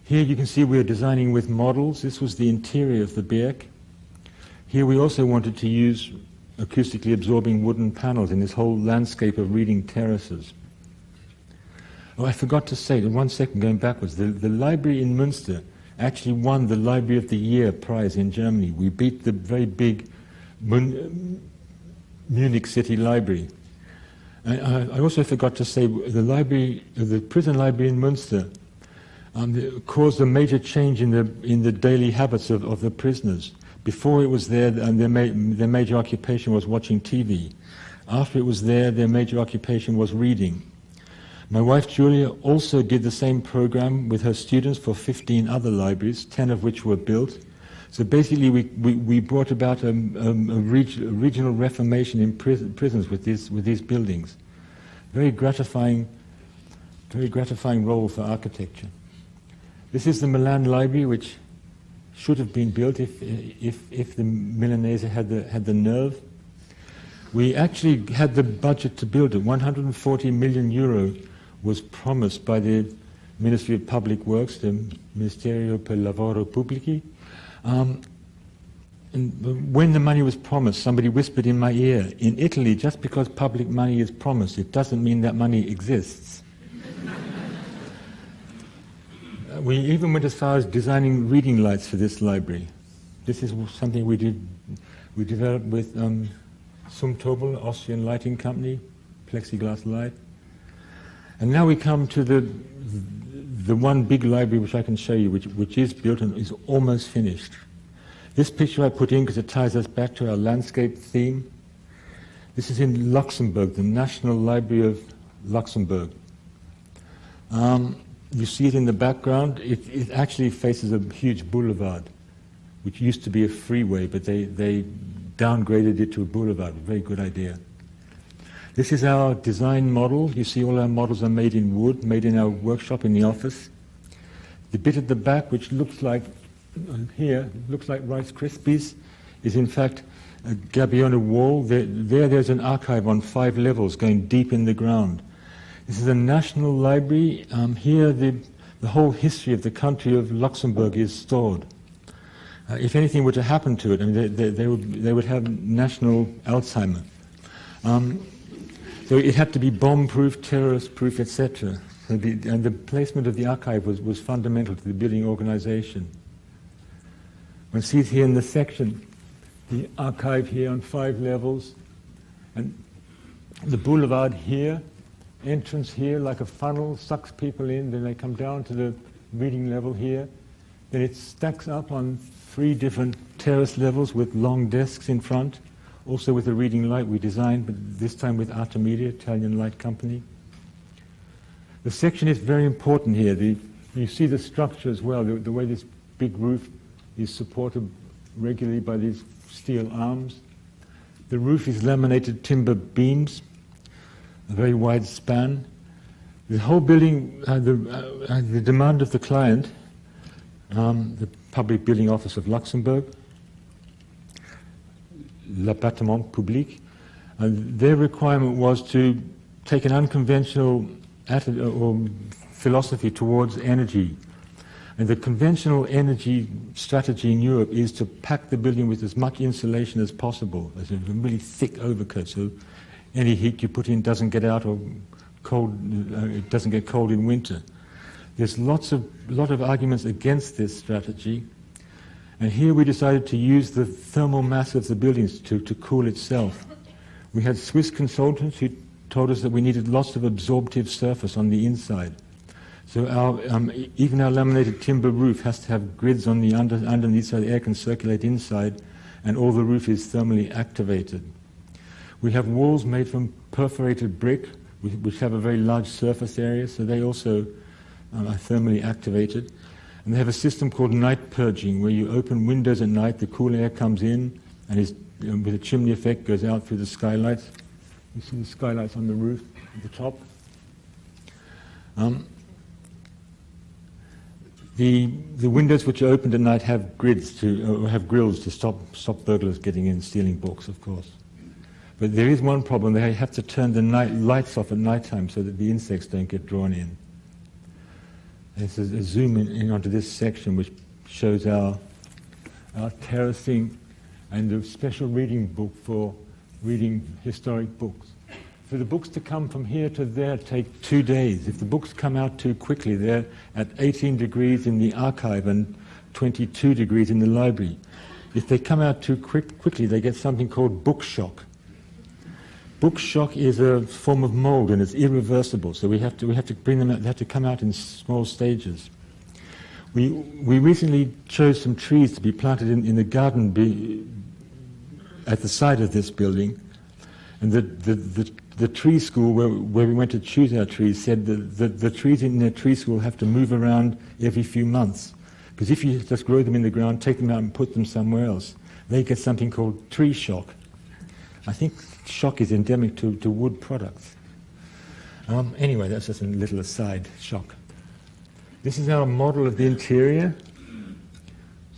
Here you can see we're designing with models. This was the interior of the BIRC. Here we also wanted to use acoustically absorbing wooden panels in this whole landscape of reading terraces. Oh, I forgot to say, 1 second going backwards, the library in Münster actually won the Library of the Year prize in Germany. We beat the very big Munich City Library. I also forgot to say, the prison library in Münster caused a major change in the daily habits of the prisoners. Before it was there, their major occupation was watching TV. After it was there, their major occupation was reading. My wife Julia also did the same program with her students for 15 other libraries, 10 of which were built. So basically we brought about a regional reformation in prisons with these buildings. Very gratifying role for architecture. This is the Milan Library, which should have been built if the Milanese had the nerve. We actually had the budget to build it. 140 million euro was promised by the Ministry of Public Works, the Ministerio per Lavoro Pubblici. And when the money was promised, somebody whispered in my ear, in Italy, just because public money is promised, it doesn't mean that money exists. We even went as far as designing reading lights for this library. This is something we developed with Zumtobel, Austrian lighting company, plexiglass light. And now we come to the one big library which I can show you, which is built and is almost finished. This picture I put in because it ties us back to our landscape theme. This is in Luxembourg, the National Library of Luxembourg. You see it in the background. It actually faces a huge boulevard, which used to be a freeway, but they downgraded it to a boulevard. A very good idea. This is our design model. You see all our models are made in wood, made in our workshop in the office. The bit at the back, which looks like, here, looks like Rice Krispies, is in fact a gabiona wall. There's an archive on 5 levels going deep in the ground. This is a national library. Here the whole history of the country of Luxembourg is stored. If anything were to happen to it, I mean, they would have national Alzheimer. So it had to be bomb-proof, terrorist-proof, etc. So and the placement of the archive was fundamental to the building organization. One sees here in the section the archive here on 5 levels, and the boulevard here, entrance here like a funnel, sucks people in, then they come down to the reading level here. Then it stacks up on 3 different terrace levels with long desks in front, also with a reading light we designed, but this time with Artemisia, Italian light company. The section is very important here. You see the structure as well, the way this big roof is supported regularly by these steel arms. The roof is laminated timber beams, a very wide span. The whole building, the demand of the client, the Public Building Office of Luxembourg, l'appartement public, their requirement was to take an unconventional attitude or philosophy towards energy. And the conventional energy strategy in Europe is to pack the building with as much insulation as possible, as a really thick overcoat, so any heat you put in doesn't get out, or cold, it doesn't get cold in winter. There's a lot of arguments against this strategy, and here we decided to use the thermal mass of the buildings to cool itself. We had Swiss consultants who told us that we needed lots of absorptive surface on the inside. So even our laminated timber roof has to have grids on the underneath so the air can circulate inside, and all the roof is thermally activated. We have walls made from perforated brick, which have a very large surface area, so they also are thermally activated. And they have a system called night purging, where you open windows at night, the cool air comes in, and with a chimney effect goes out through the skylights. You see the skylights on the roof at the top. The windows which are opened at night have grills to stop burglars getting in, stealing books, of course. But there is one problem: they have to turn the lights off at night time so that the insects don't get drawn in. There's a zoom in onto this section which shows our terracing and the special reading book for reading historic books. For the books to come from here to there take 2 days. If the books come out too quickly, they're at 18 degrees in the archive and 22 degrees in the library. If they come out too quickly, they get something called book shock. Book shock is a form of mold and it's irreversible, so we have to bring them out. They have to come out in small stages. We recently chose some trees to be planted in the garden at the side of this building, and the tree school where we went to choose our trees said that the trees in their tree school have to move around every few months, because if you just grow them in the ground, take them out and put them somewhere else, they get something called tree shock. I think shock is endemic to wood products. Anyway, that's just a little aside, shock. This is our model of the interior.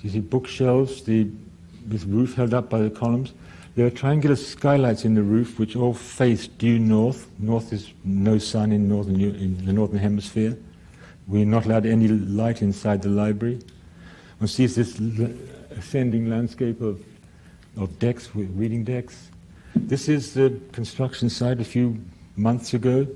You see bookshelves, this roof held up by the columns. There are triangular skylights in the roof which all face due north. North is no sun in the northern hemisphere. We're not allowed any light inside the library. One sees this ascending landscape of decks, with reading decks. This is the construction site a few months ago.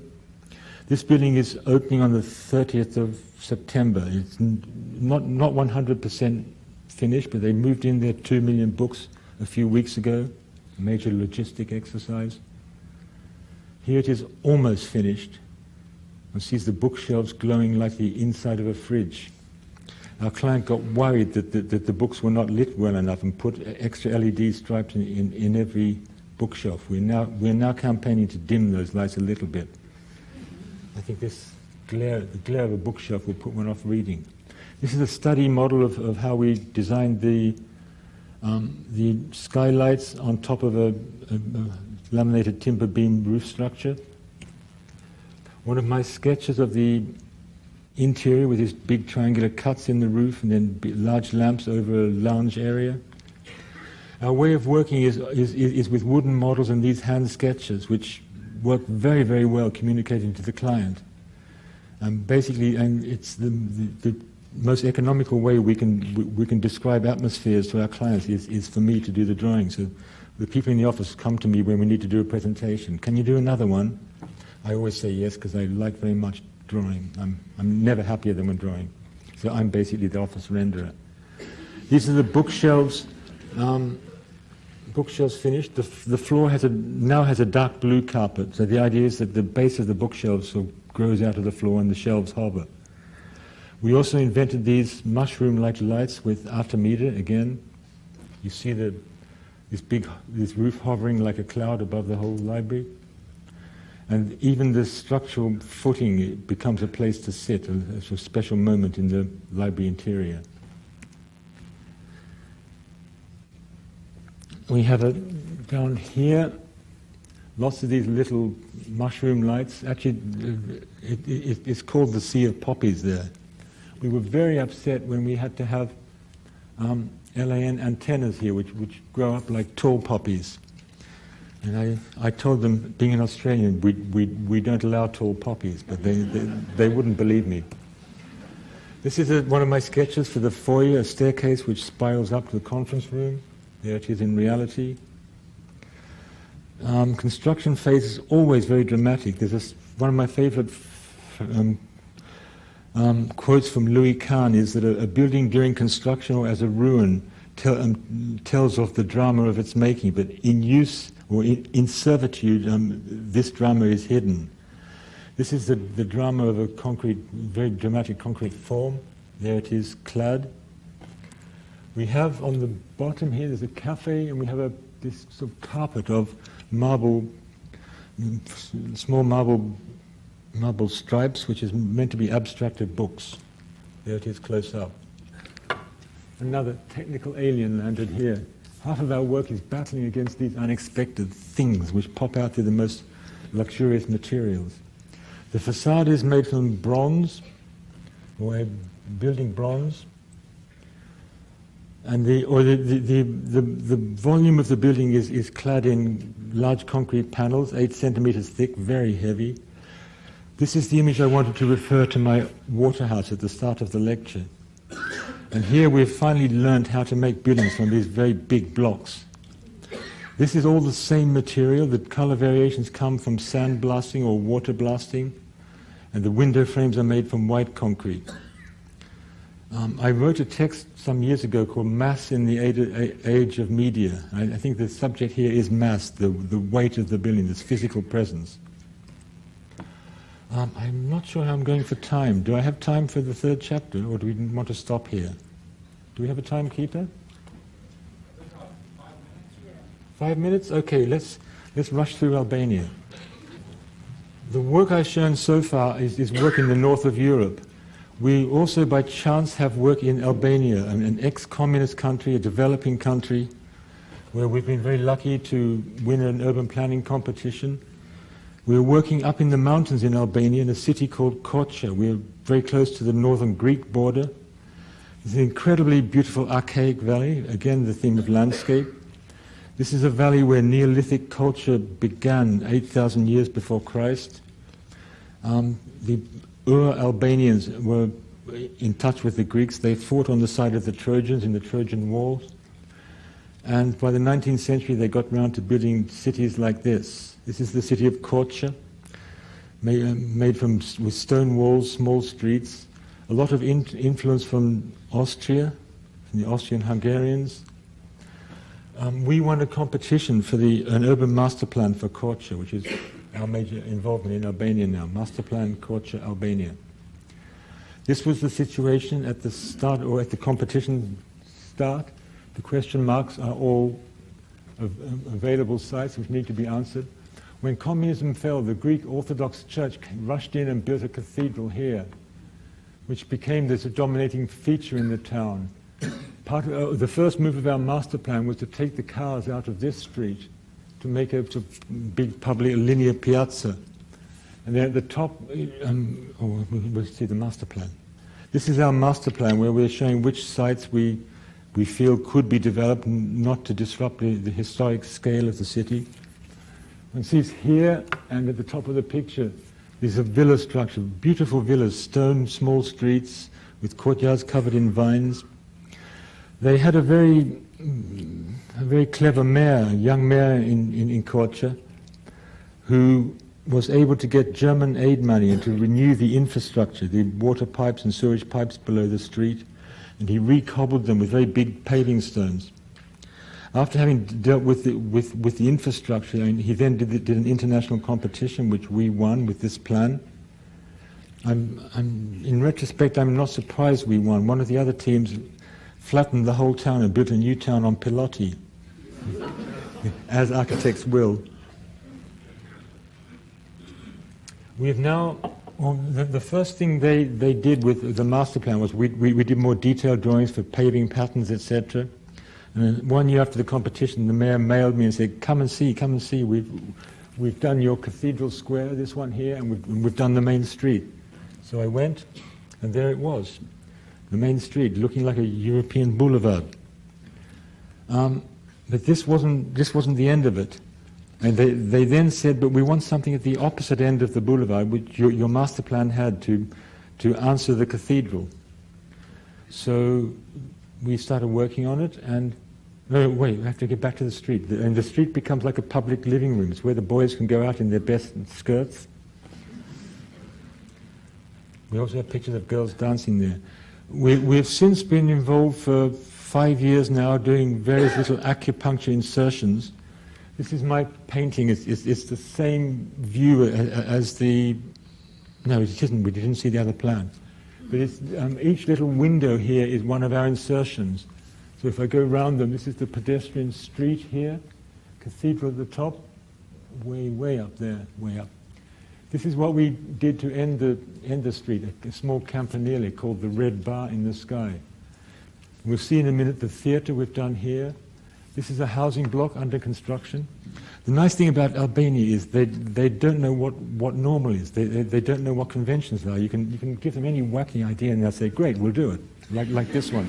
This building is opening on the 30th of September. It's not 100% finished, but they moved in their 2 million books a few weeks ago. A major logistic exercise. Here it is almost finished. One sees the bookshelves glowing like the inside of a fridge. Our client got worried that the books were not lit well enough and put extra LED stripes in every bookshelf. We're now campaigning to dim those lights a little bit. I think the glare of a bookshelf will put one off reading. This is a study model of how we designed the skylights on top of a laminated timber beam roof structure. One of my sketches of the interior with these big triangular cuts in the roof and then large lamps over a lounge area. Our way of working is with wooden models and these hand sketches, which work very, very well communicating to the client. Basically, and it's the most economical way we can describe atmospheres to our clients is for me to do the drawing. So the people in the office come to me when we need to do a presentation. Can you do another one? I always say yes, because I like very much drawing. I'm never happier than when drawing. So I'm basically the office renderer. These are the bookshelves. Bookshelves finished. The floor now has a dark blue carpet. So the idea is that the base of the bookshelves sort of grows out of the floor and the shelves hover. We also invented these mushroom-like lights with Artemida. Again, you see this roof hovering like a cloud above the whole library. And even the structural footing becomes a place to sit, a sort of special moment in the library interior. We have down here lots of these little mushroom lights. Actually, it's called the Sea of Poppies there. We were very upset when we had to have LAN antennas here, which grow up like tall poppies. And I told them, being an Australian, we don't allow tall poppies, but they wouldn't believe me. This is one of my sketches for the foyer, a staircase which spirals up to the conference room. There it is in reality. Construction phase is always very dramatic. There's one of my favorite quotes from Louis Kahn is that a building during construction or as a ruin tells of the drama of its making, but in use or in servitude, this drama is hidden. This is the drama of a very dramatic concrete form. There it is, clad. We have on the bottom here, there's a cafe, and we have this sort of carpet of small marble stripes, which is meant to be abstracted books. There it is close up. Another technical alien landed here. Half of our work is battling against these unexpected things which pop out through the most luxurious materials. The facade is made from bronze, or a building bronze. And the volume of the building is clad in large concrete panels, 8 centimeters thick, very heavy. This is the image I wanted to refer to my waterhouse at the start of the lecture. And here we've finally learned how to make buildings from these very big blocks. This is all the same material. The color variations come from sand blasting or water blasting, and the window frames are made from white concrete. I wrote a text some years ago called Mass in the Age of Media. I think the subject here is mass, the weight of the building, this physical presence. I'm not sure how I'm going for time. Do I have time for the third chapter, or do we want to stop here? Do we have a timekeeper? 5 minutes? Okay, let's rush through Albania. The work I've shown so far is work in the north of Europe. We also, by chance, have work in Albania, an ex-communist country, a developing country, where we've been very lucky to win an urban planning competition. We're working up in the mountains in Albania in a city called Korça. We're very close to the northern Greek border. It's an incredibly beautiful archaic valley, again the theme of landscape. This is a valley where Neolithic culture began 8,000 years before Christ. The Albanians were in touch with the Greeks. They fought on the side of the Trojans in the Trojan Wars. And by the 19th century, they got round to building cities like this. This is the city of Korça, made with stone walls, small streets. A lot of influence from Austria, from the Austrian-Hungarians. We won a competition for an urban master plan for Korça, which is our major involvement in Albania now. Master Plan Korça, Albania. This was the situation at the start, or at the competition start. The question marks are all available sites which need to be answered. When communism fell, the Greek Orthodox Church rushed in and built a cathedral here, which became this dominating feature in the town. The first move of our master plan was to take the cars out of this street to make a big public linear piazza. And then at the top, we'll see the master plan. This is our master plan, where we're showing which sites we we feel could be developed not to disrupt the historic scale of the city. One sees here and at the top of the picture, there's a villa structure, beautiful villas, stone, small streets with courtyards covered in vines. They had a very clever mayor, a young mayor in Korça, who was able to get German aid money and to renew the infrastructure, the water pipes and sewage pipes below the street, and he recobbled them with very big paving stones. After having dealt with the infrastructure, and he then did an international competition which we won with this plan. In retrospect, I'm not surprised we won. One of the other teams flattened the whole town and built a new town on pilotis, as architects will. We have now, the first thing they did with the master plan was we did more detailed drawings for paving patterns, etc. And then 1 year after the competition, the mayor mailed me and said, come and see, we've done your cathedral square, this one here, and we've done the main street. So I went, and there it was, the main street, looking like a European boulevard. But this wasn't the end of it. And they then said, but we want something at the opposite end of the boulevard, which your master plan had to answer the cathedral. So we started working on it, and no, wait, we have to get back to the street. And the street becomes like a public living room. It's where the boys can go out in their best skirts. We also have pictures of girls dancing there. We've since been involved for 5 years now doing various little acupuncture insertions. This is my painting. It's the same view as the... No, it isn't. We didn't see the other plan. But it's, each little window here is one of our insertions. So if I go round them, this is the pedestrian street here, cathedral at the top, way up there, way up. This is what we did to end the street, a small campanile called the Red Bar in the Sky. We'll see in a minute the theatre we've done here. This is a housing block under construction. The nice thing about Albania is they don't know what normal is. They don't know what conventions are. You can give them any wacky idea and they'll say, great, we'll do it, like this one.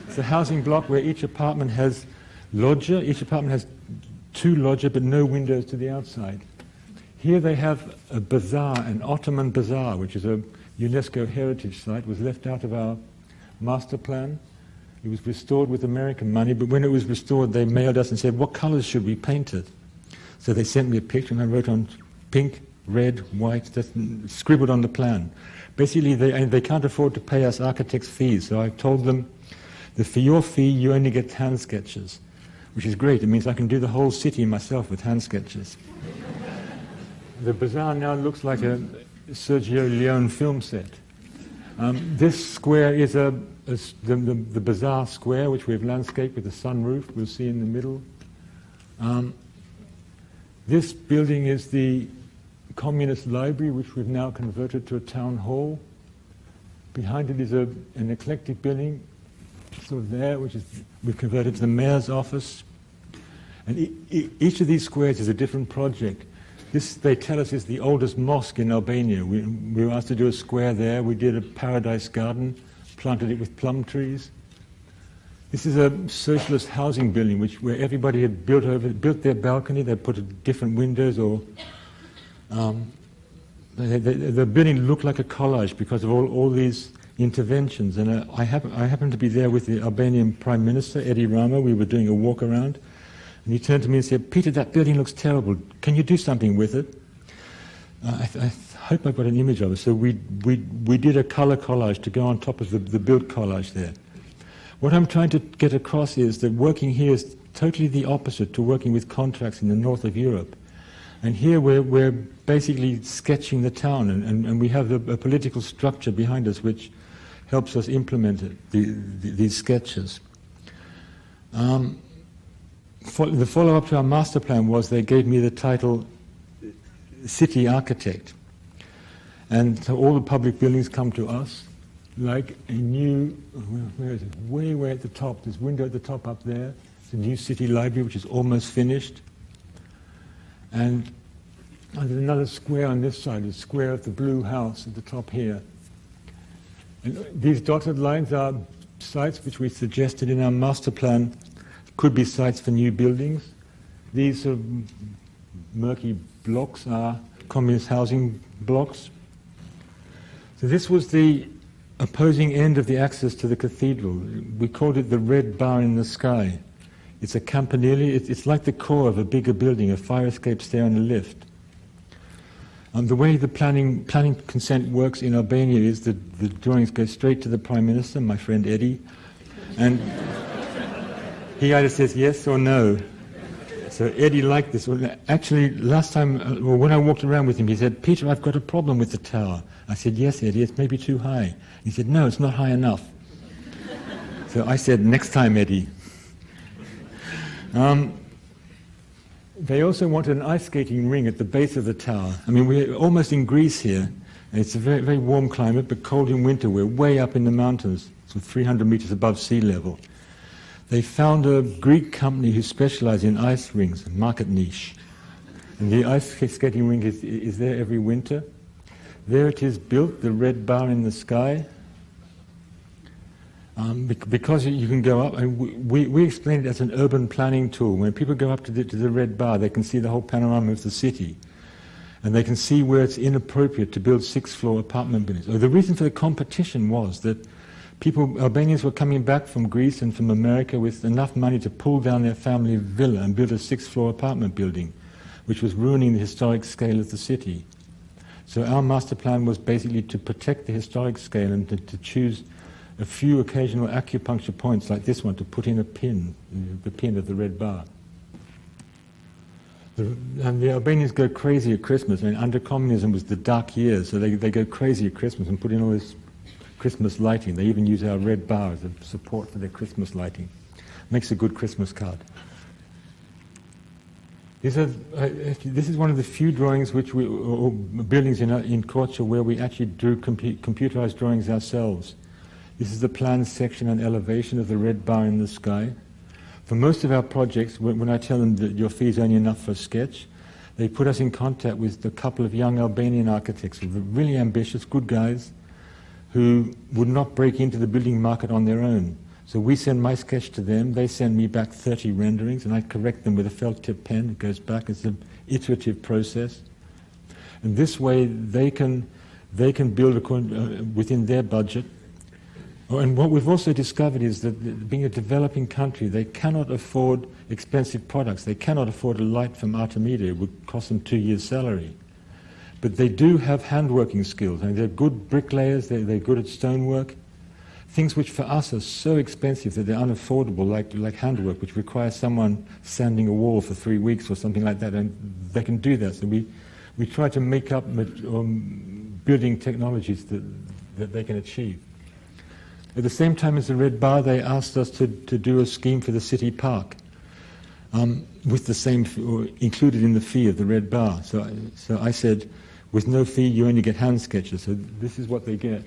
It's a housing block where each apartment has loggia. Each apartment has 2 loggia but no windows to the outside. Here they have a bazaar, an Ottoman bazaar, which is a UNESCO heritage site. It was left out of our master plan. It was restored with American money, but when it was restored, they mailed us and said, what colors should we paint it? So they sent me a picture, and I wrote on pink, red, white, that's scribbled on the plan. Basically, they can't afford to pay us architects' fees, so I told them that for your fee, you only get hand sketches, which is great. It means I can do the whole city myself with hand sketches. The bazaar now looks like a Sergio Leone film set. This square is the bazaar square, which we've landscaped with a sunroof. We'll see in the middle. This building is the communist library, which we've now converted to a town hall. Behind it is an eclectic building, sort of there, which is we've converted to the mayor's office. And each of these squares is a different project. This, they tell us, is the oldest mosque in Albania. We were asked to do a square there. We did a paradise garden, planted it with plum trees. This is a socialist housing building where everybody had built their balcony. They put different windows, or the building looked like a collage because of all these interventions. And I happened to be there with the Albanian Prime Minister, Edi Rama. We were doing a walk around. And he turned to me and said, Peter, that building looks terrible. Can you do something with it? I hope I've got an image of it. So we did a color collage to go on top of the build collage there. What I'm trying to get across is that working here is totally the opposite to working with contracts in the north of Europe. And here we're basically sketching the town, and we have a political structure behind us which helps us implement it, these sketches. The follow-up to our master plan was they gave me the title City Architect. And so all the public buildings come to us, like a new, where is it? Way at the top. There's a window at the top up there. It's a new city library, which is almost finished. And there's another square on this side, the square of the blue house at the top here. And these dotted lines are sites which we suggested in our master plan could be sites for new buildings. These sort of murky blocks are communist housing blocks. So this was the opposing end of the axis to the cathedral. We called it the red bar in the sky. It's a campanile. It's like the core of a bigger building, a fire escape stair and a lift. The way the planning consent works in Albania is that the drawings go straight to the Prime Minister, my friend Eddie, and he either says yes or no. So Eddie liked this. Well, actually, last time, when I walked around with him, he said, "Peter, I've got a problem with the tower." I said, "Yes, Eddie, it's maybe too high." He said, "No, it's not high enough." So I said, "Next time, Eddie." They also wanted an ice skating ring at the base of the tower. I mean, we're almost in Greece here. And it's a very, very warm climate, but cold in winter. We're way up in the mountains, so 300 meters above sea level. They found a Greek company who specialized in ice rings, a market niche. And the ice skating ring is there every winter. There it is built, the red bar in the sky. Because you can go up, and we explain it as an urban planning tool. When people go up to the red bar, they can see the whole panorama of the city. And they can see where it's inappropriate to build 6th-floor apartment buildings. The reason for the competition was that Albanians were coming back from Greece and from America with enough money to pull down their family villa and build a 6th-floor apartment building, which was ruining the historic scale of the city. So our master plan was basically to protect the historic scale and to choose a few occasional acupuncture points like this one to put in a pin, the pin of the red bar. And the Albanians go crazy at Christmas. I mean, under communism was the dark years, so they go crazy at Christmas and put in all this Christmas lighting. They even use our red bar as a support for their Christmas lighting. Makes a good Christmas card. This is one of the few drawings or buildings in Korça where we actually drew computerized drawings ourselves. This is the plan section and elevation of the red bar in the sky. For most of our projects, when I tell them that your fee is only enough for a sketch, they put us in contact with a couple of young Albanian architects who were really ambitious, good guys, who would not break into the building market on their own. So we send my sketch to them, they send me back 30 renderings, and I correct them with a felt tip pen. It goes back. It's an iterative process. And this way they can build within their budget. And what we've also discovered is that being a developing country, they cannot afford expensive products. They cannot afford a light from Artemida. It would cost them 2 years' salary. But they do have handworking skills. I mean, they're good bricklayers, they're good at stonework. Things which for us are so expensive that they're unaffordable, like handwork, which requires someone sanding a wall for 3 weeks or something like that, and they can do that. So we try to make up building technologies that they can achieve. At the same time as the red bar, they asked us to do a scheme for the city park with the same, or included in the fee of the red bar. So I said, with no fee, you only get hand sketches. So this is what they get.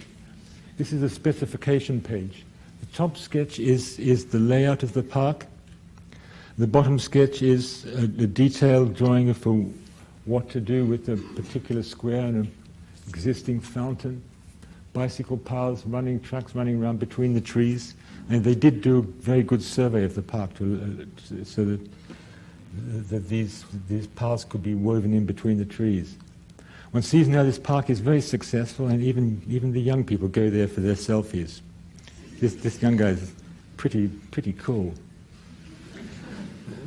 This is a specification page. The top sketch is the layout of the park. The bottom sketch is a detailed drawing for what to do with a particular square and an existing fountain. Bicycle paths, running tracks running around between the trees, and they did do a very good survey of the park so that these paths could be woven in between the trees. One sees now this park is very successful, and even the young people go there for their selfies. This young guy is pretty cool.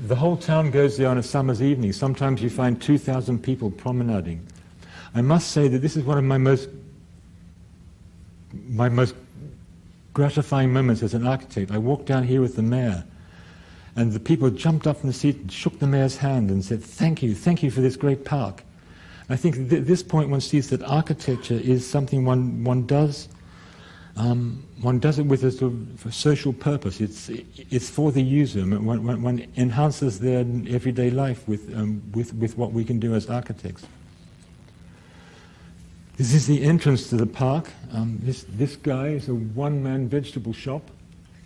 The whole town goes there on a summer's evening. Sometimes you find 2,000 people promenading. I must say that this is one of my most gratifying moments as an architect. I walked down here with the mayor, and the people jumped up from the seat and shook the mayor's hand and said, thank you for this great park. I think at this point one sees that architecture is something one does it with a sort of social purpose. It's for the user. One enhances their everyday life with what we can do as architects. This is the entrance to the park. This guy is a one-man vegetable shop.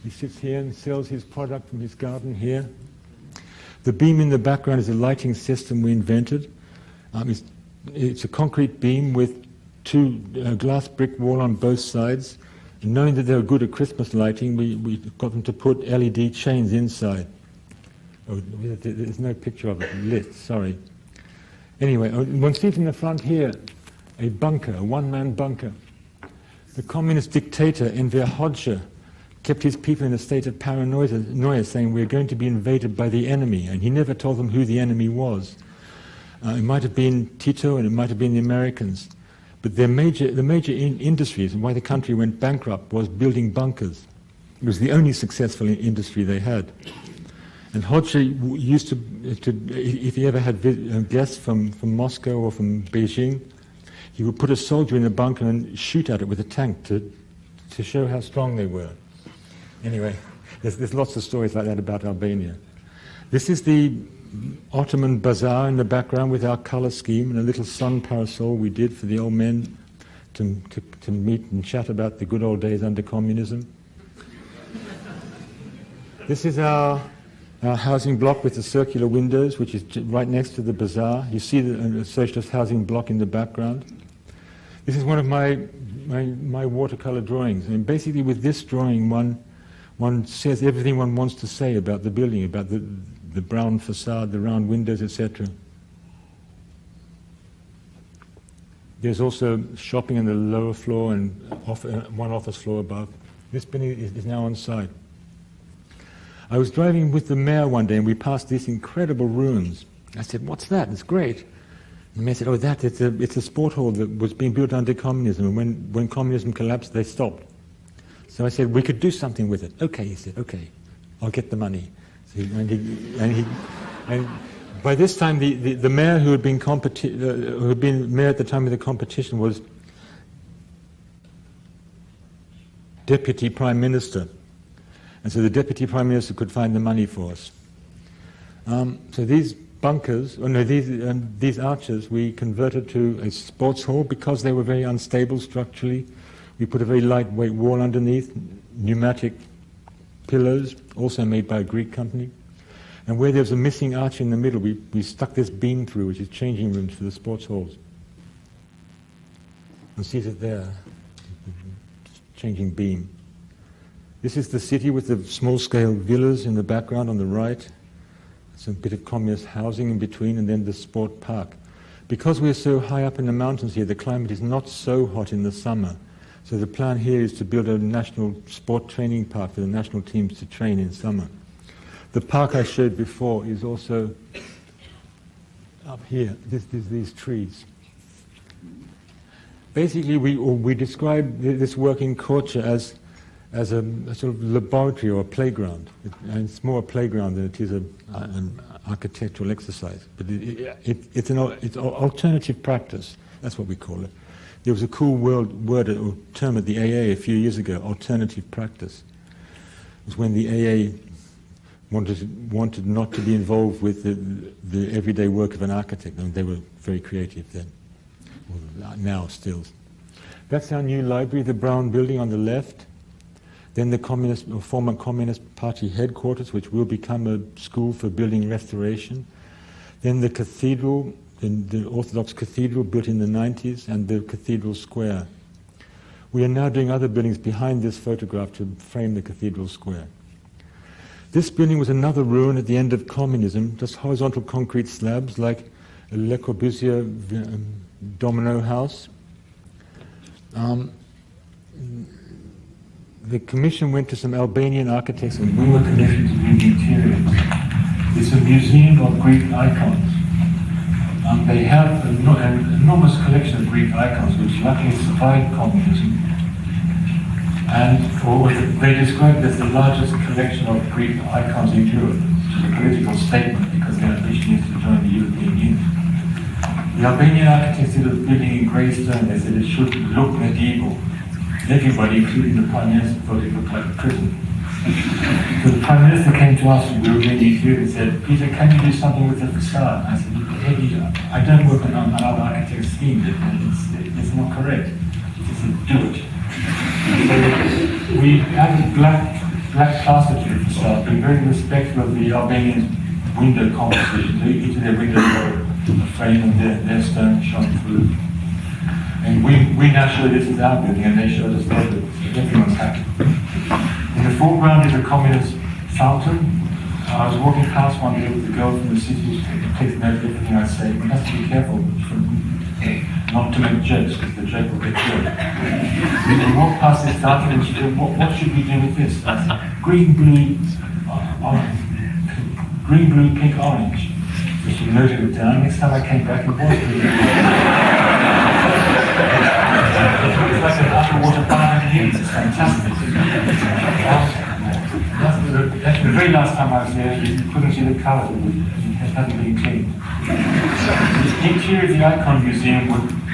He sits here and sells his product from his garden here. The beam in the background is a lighting system we invented. It's a concrete beam with two glass brick wall on both sides, And knowing that they were good at Christmas lighting, we got them to put LED chains inside. Oh, there's no picture of it lit, sorry. Anyway, one sees in the front here a bunker, a one-man bunker. The communist dictator Enver Hoxha kept his people in a state of paranoia, saying we're going to be invaded by the enemy, and he never told them who the enemy was. It might have been Tito and it might have been the Americans. But the major industries and why the country went bankrupt was building bunkers. It was the only successful industry they had. And Hoxha used to if he ever had guests from Moscow or from Beijing, he would put a soldier in a bunker and shoot at it with a tank to show how strong they were. Anyway, there's lots of stories like that about Albania. This is the Ottoman bazaar in the background with our colour scheme and a little sun parasol we did for the old men to meet and chat about the good old days under communism. This is our housing block with the circular windows, which is right next to the bazaar. You see the socialist housing block in the background. This is one of my watercolour drawings. And basically with this drawing one says everything one wants to say about the building, about the brown facade, the round windows, etc. There's also shopping on the lower floor and one office floor above. This building is now on site. I was driving with the mayor one day and we passed these incredible ruins. I said, what's that? It's great. And the mayor said, oh, it's a sport hall that was being built under communism, and when communism collapsed, they stopped. So I said, we could do something with it. Okay, he said, okay, I'll get the money. So and by this time, the mayor who had been mayor at the time of the competition was Deputy Prime Minister. And so the Deputy Prime Minister could find the money for us. So these bunkers, these arches, we converted to a sports hall because they were very unstable structurally. We put a very lightweight wall underneath, pneumatic pillars, also made by a Greek company. And where there's a missing arch in the middle, we stuck this beam through, which is changing rooms for the sports halls. And see it there, changing beam. This is the city with the small-scale villas in the background on the right. Some bit of communist housing in between, and then the sport park. Because we're so high up in the mountains here, the climate is not so hot in the summer. So the plan here is to build a national sport training park for the national teams to train in summer. The park I showed before is also up here. These trees. Basically, we describe this work in Korça as a sort of laboratory or a playground. And it's more a playground than it is an architectural exercise. But it's alternative practice. That's what we call it. There was a cool word or term at the AA a few years ago, alternative practice. It was when the AA wanted not to be involved with the everyday work of an architect. I mean, they were very creative then. Well, now still. That's our new library, the brown building on the left. Then the former Communist Party headquarters, which will become a school for building restoration. Then the cathedral, the Orthodox cathedral built in the 90s, and the cathedral square. We are now doing other buildings behind this photograph to frame the cathedral square. This building was another ruin at the end of communism, just horizontal concrete slabs like a Le Corbusier domino house. The commission went to some Albanian architects and we were commissioned to do the interiors. It's a museum of Greek icons. They have an enormous collection of Greek icons which luckily survived communism. And they described it as the largest collection of Greek icons in Europe, which is a political statement because their ambition is to join the European Union. The Albanian architects did a building in grey stone. They said it should look medieval. Everybody, including the Prime Minister, thought it looked like a prison. So the Prime Minister came to us, we were really here, and said, Peter, can you do something with the facade? I said, Eddie, I don't work on another architect's scheme, it's not correct. He said, do it. So we added black plaster to the facade, being very respectful of the Albanian window composition. So each of their windows were a frame and their stone shone through. And we now show this is our building, and they show us their building. So everyone's happy. In the foreground is a communist fountain. I was walking past one day with a girl from the city who takes note of everything I say. We have to be careful not to make jokes, because the joke will get killed. We walked past this fountain and she said, what should we do with this? I said, green, blue, pink, orange. So she noted it down. Next time I came back, it was green. It's like an underwater banana here. It's fantastic. That's the very last time I was there, you couldn't see the colour. It hadn't been cleaned. The interior of the Icon Museum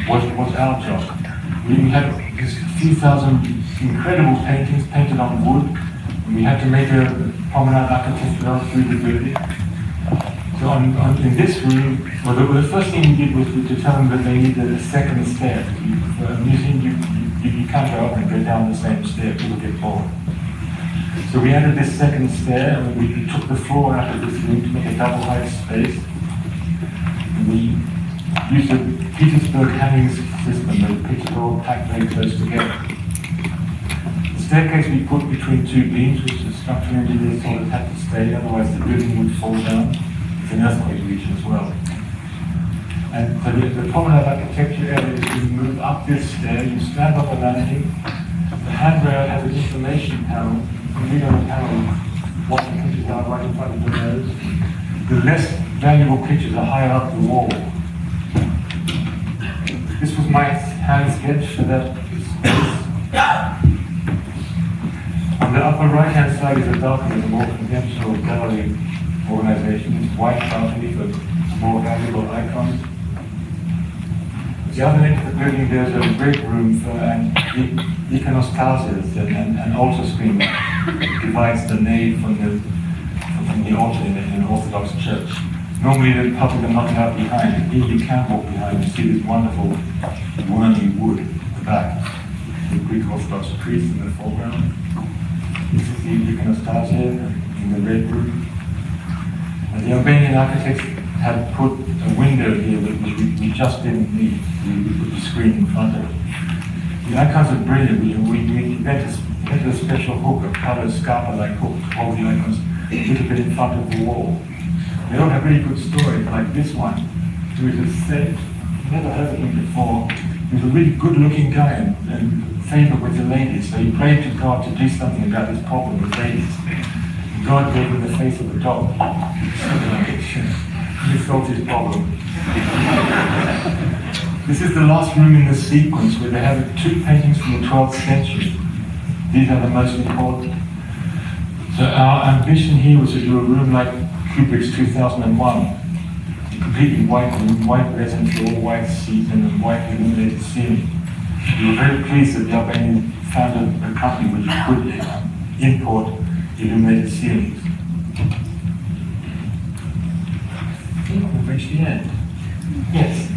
was our job. We had a few thousand incredible paintings painted on wood, and we had to make a promenade architecture through the building. So in this room, well, the first thing we did was to tell them that they needed a second stair. For a museum, you can't go up and go down the same stair, people get bored. So we added this second stair, and we took the floor out of this room to make a double height space. We used the Petersburg hanging system, the pictures are all packed very close together. The staircase we put between two beams, which the structural engineers thought it had to stay, otherwise the building would fall down. It's an earthquake region as well. And so the promenade architecture area is you move up this stair, you stand up a landing, the handrail has an information panel, you read on the panel what the pictures are right in front of your nose. The less valuable pictures are higher up the wall. This was my hand sketch for that space. On the upper right-hand side is a darker, more conventional gallery organization. It's white balcony for more valuable icons. The other end of the building, there's a great room for iconostasias, an altar screen that divides the nave from the altar in an Orthodox church. Normally the public are not allowed behind. Here you can walk behind and see this wonderful wormy wood at the back. The Greek Orthodox priest in the foreground. This is the iconostasia in the red room. And the Albanian architects had put a window here which we just didn't need. We put the screen in front of it. The icons are brilliant. We invented a special hook, a coloured scarpa-like hook to hold the icons a little bit in front of the wall. They all have really good stories, like this one, who is a saint, never heard of him before. He was a really good-looking guy and favoured with the ladies, so he prayed to God to do something about his problem with ladies. And God gave him the face of a dog. He solved his problem. This is the last room in the sequence where they have two paintings from the 12th century. These are the most important. So our ambition here was to do a room like Kubrick's 2001. Completely white room, white resin floor, white seats, and a white illuminated ceiling. We were very pleased that the Albanians found a company which could import illuminated ceilings. I think we've reached the end. Yes.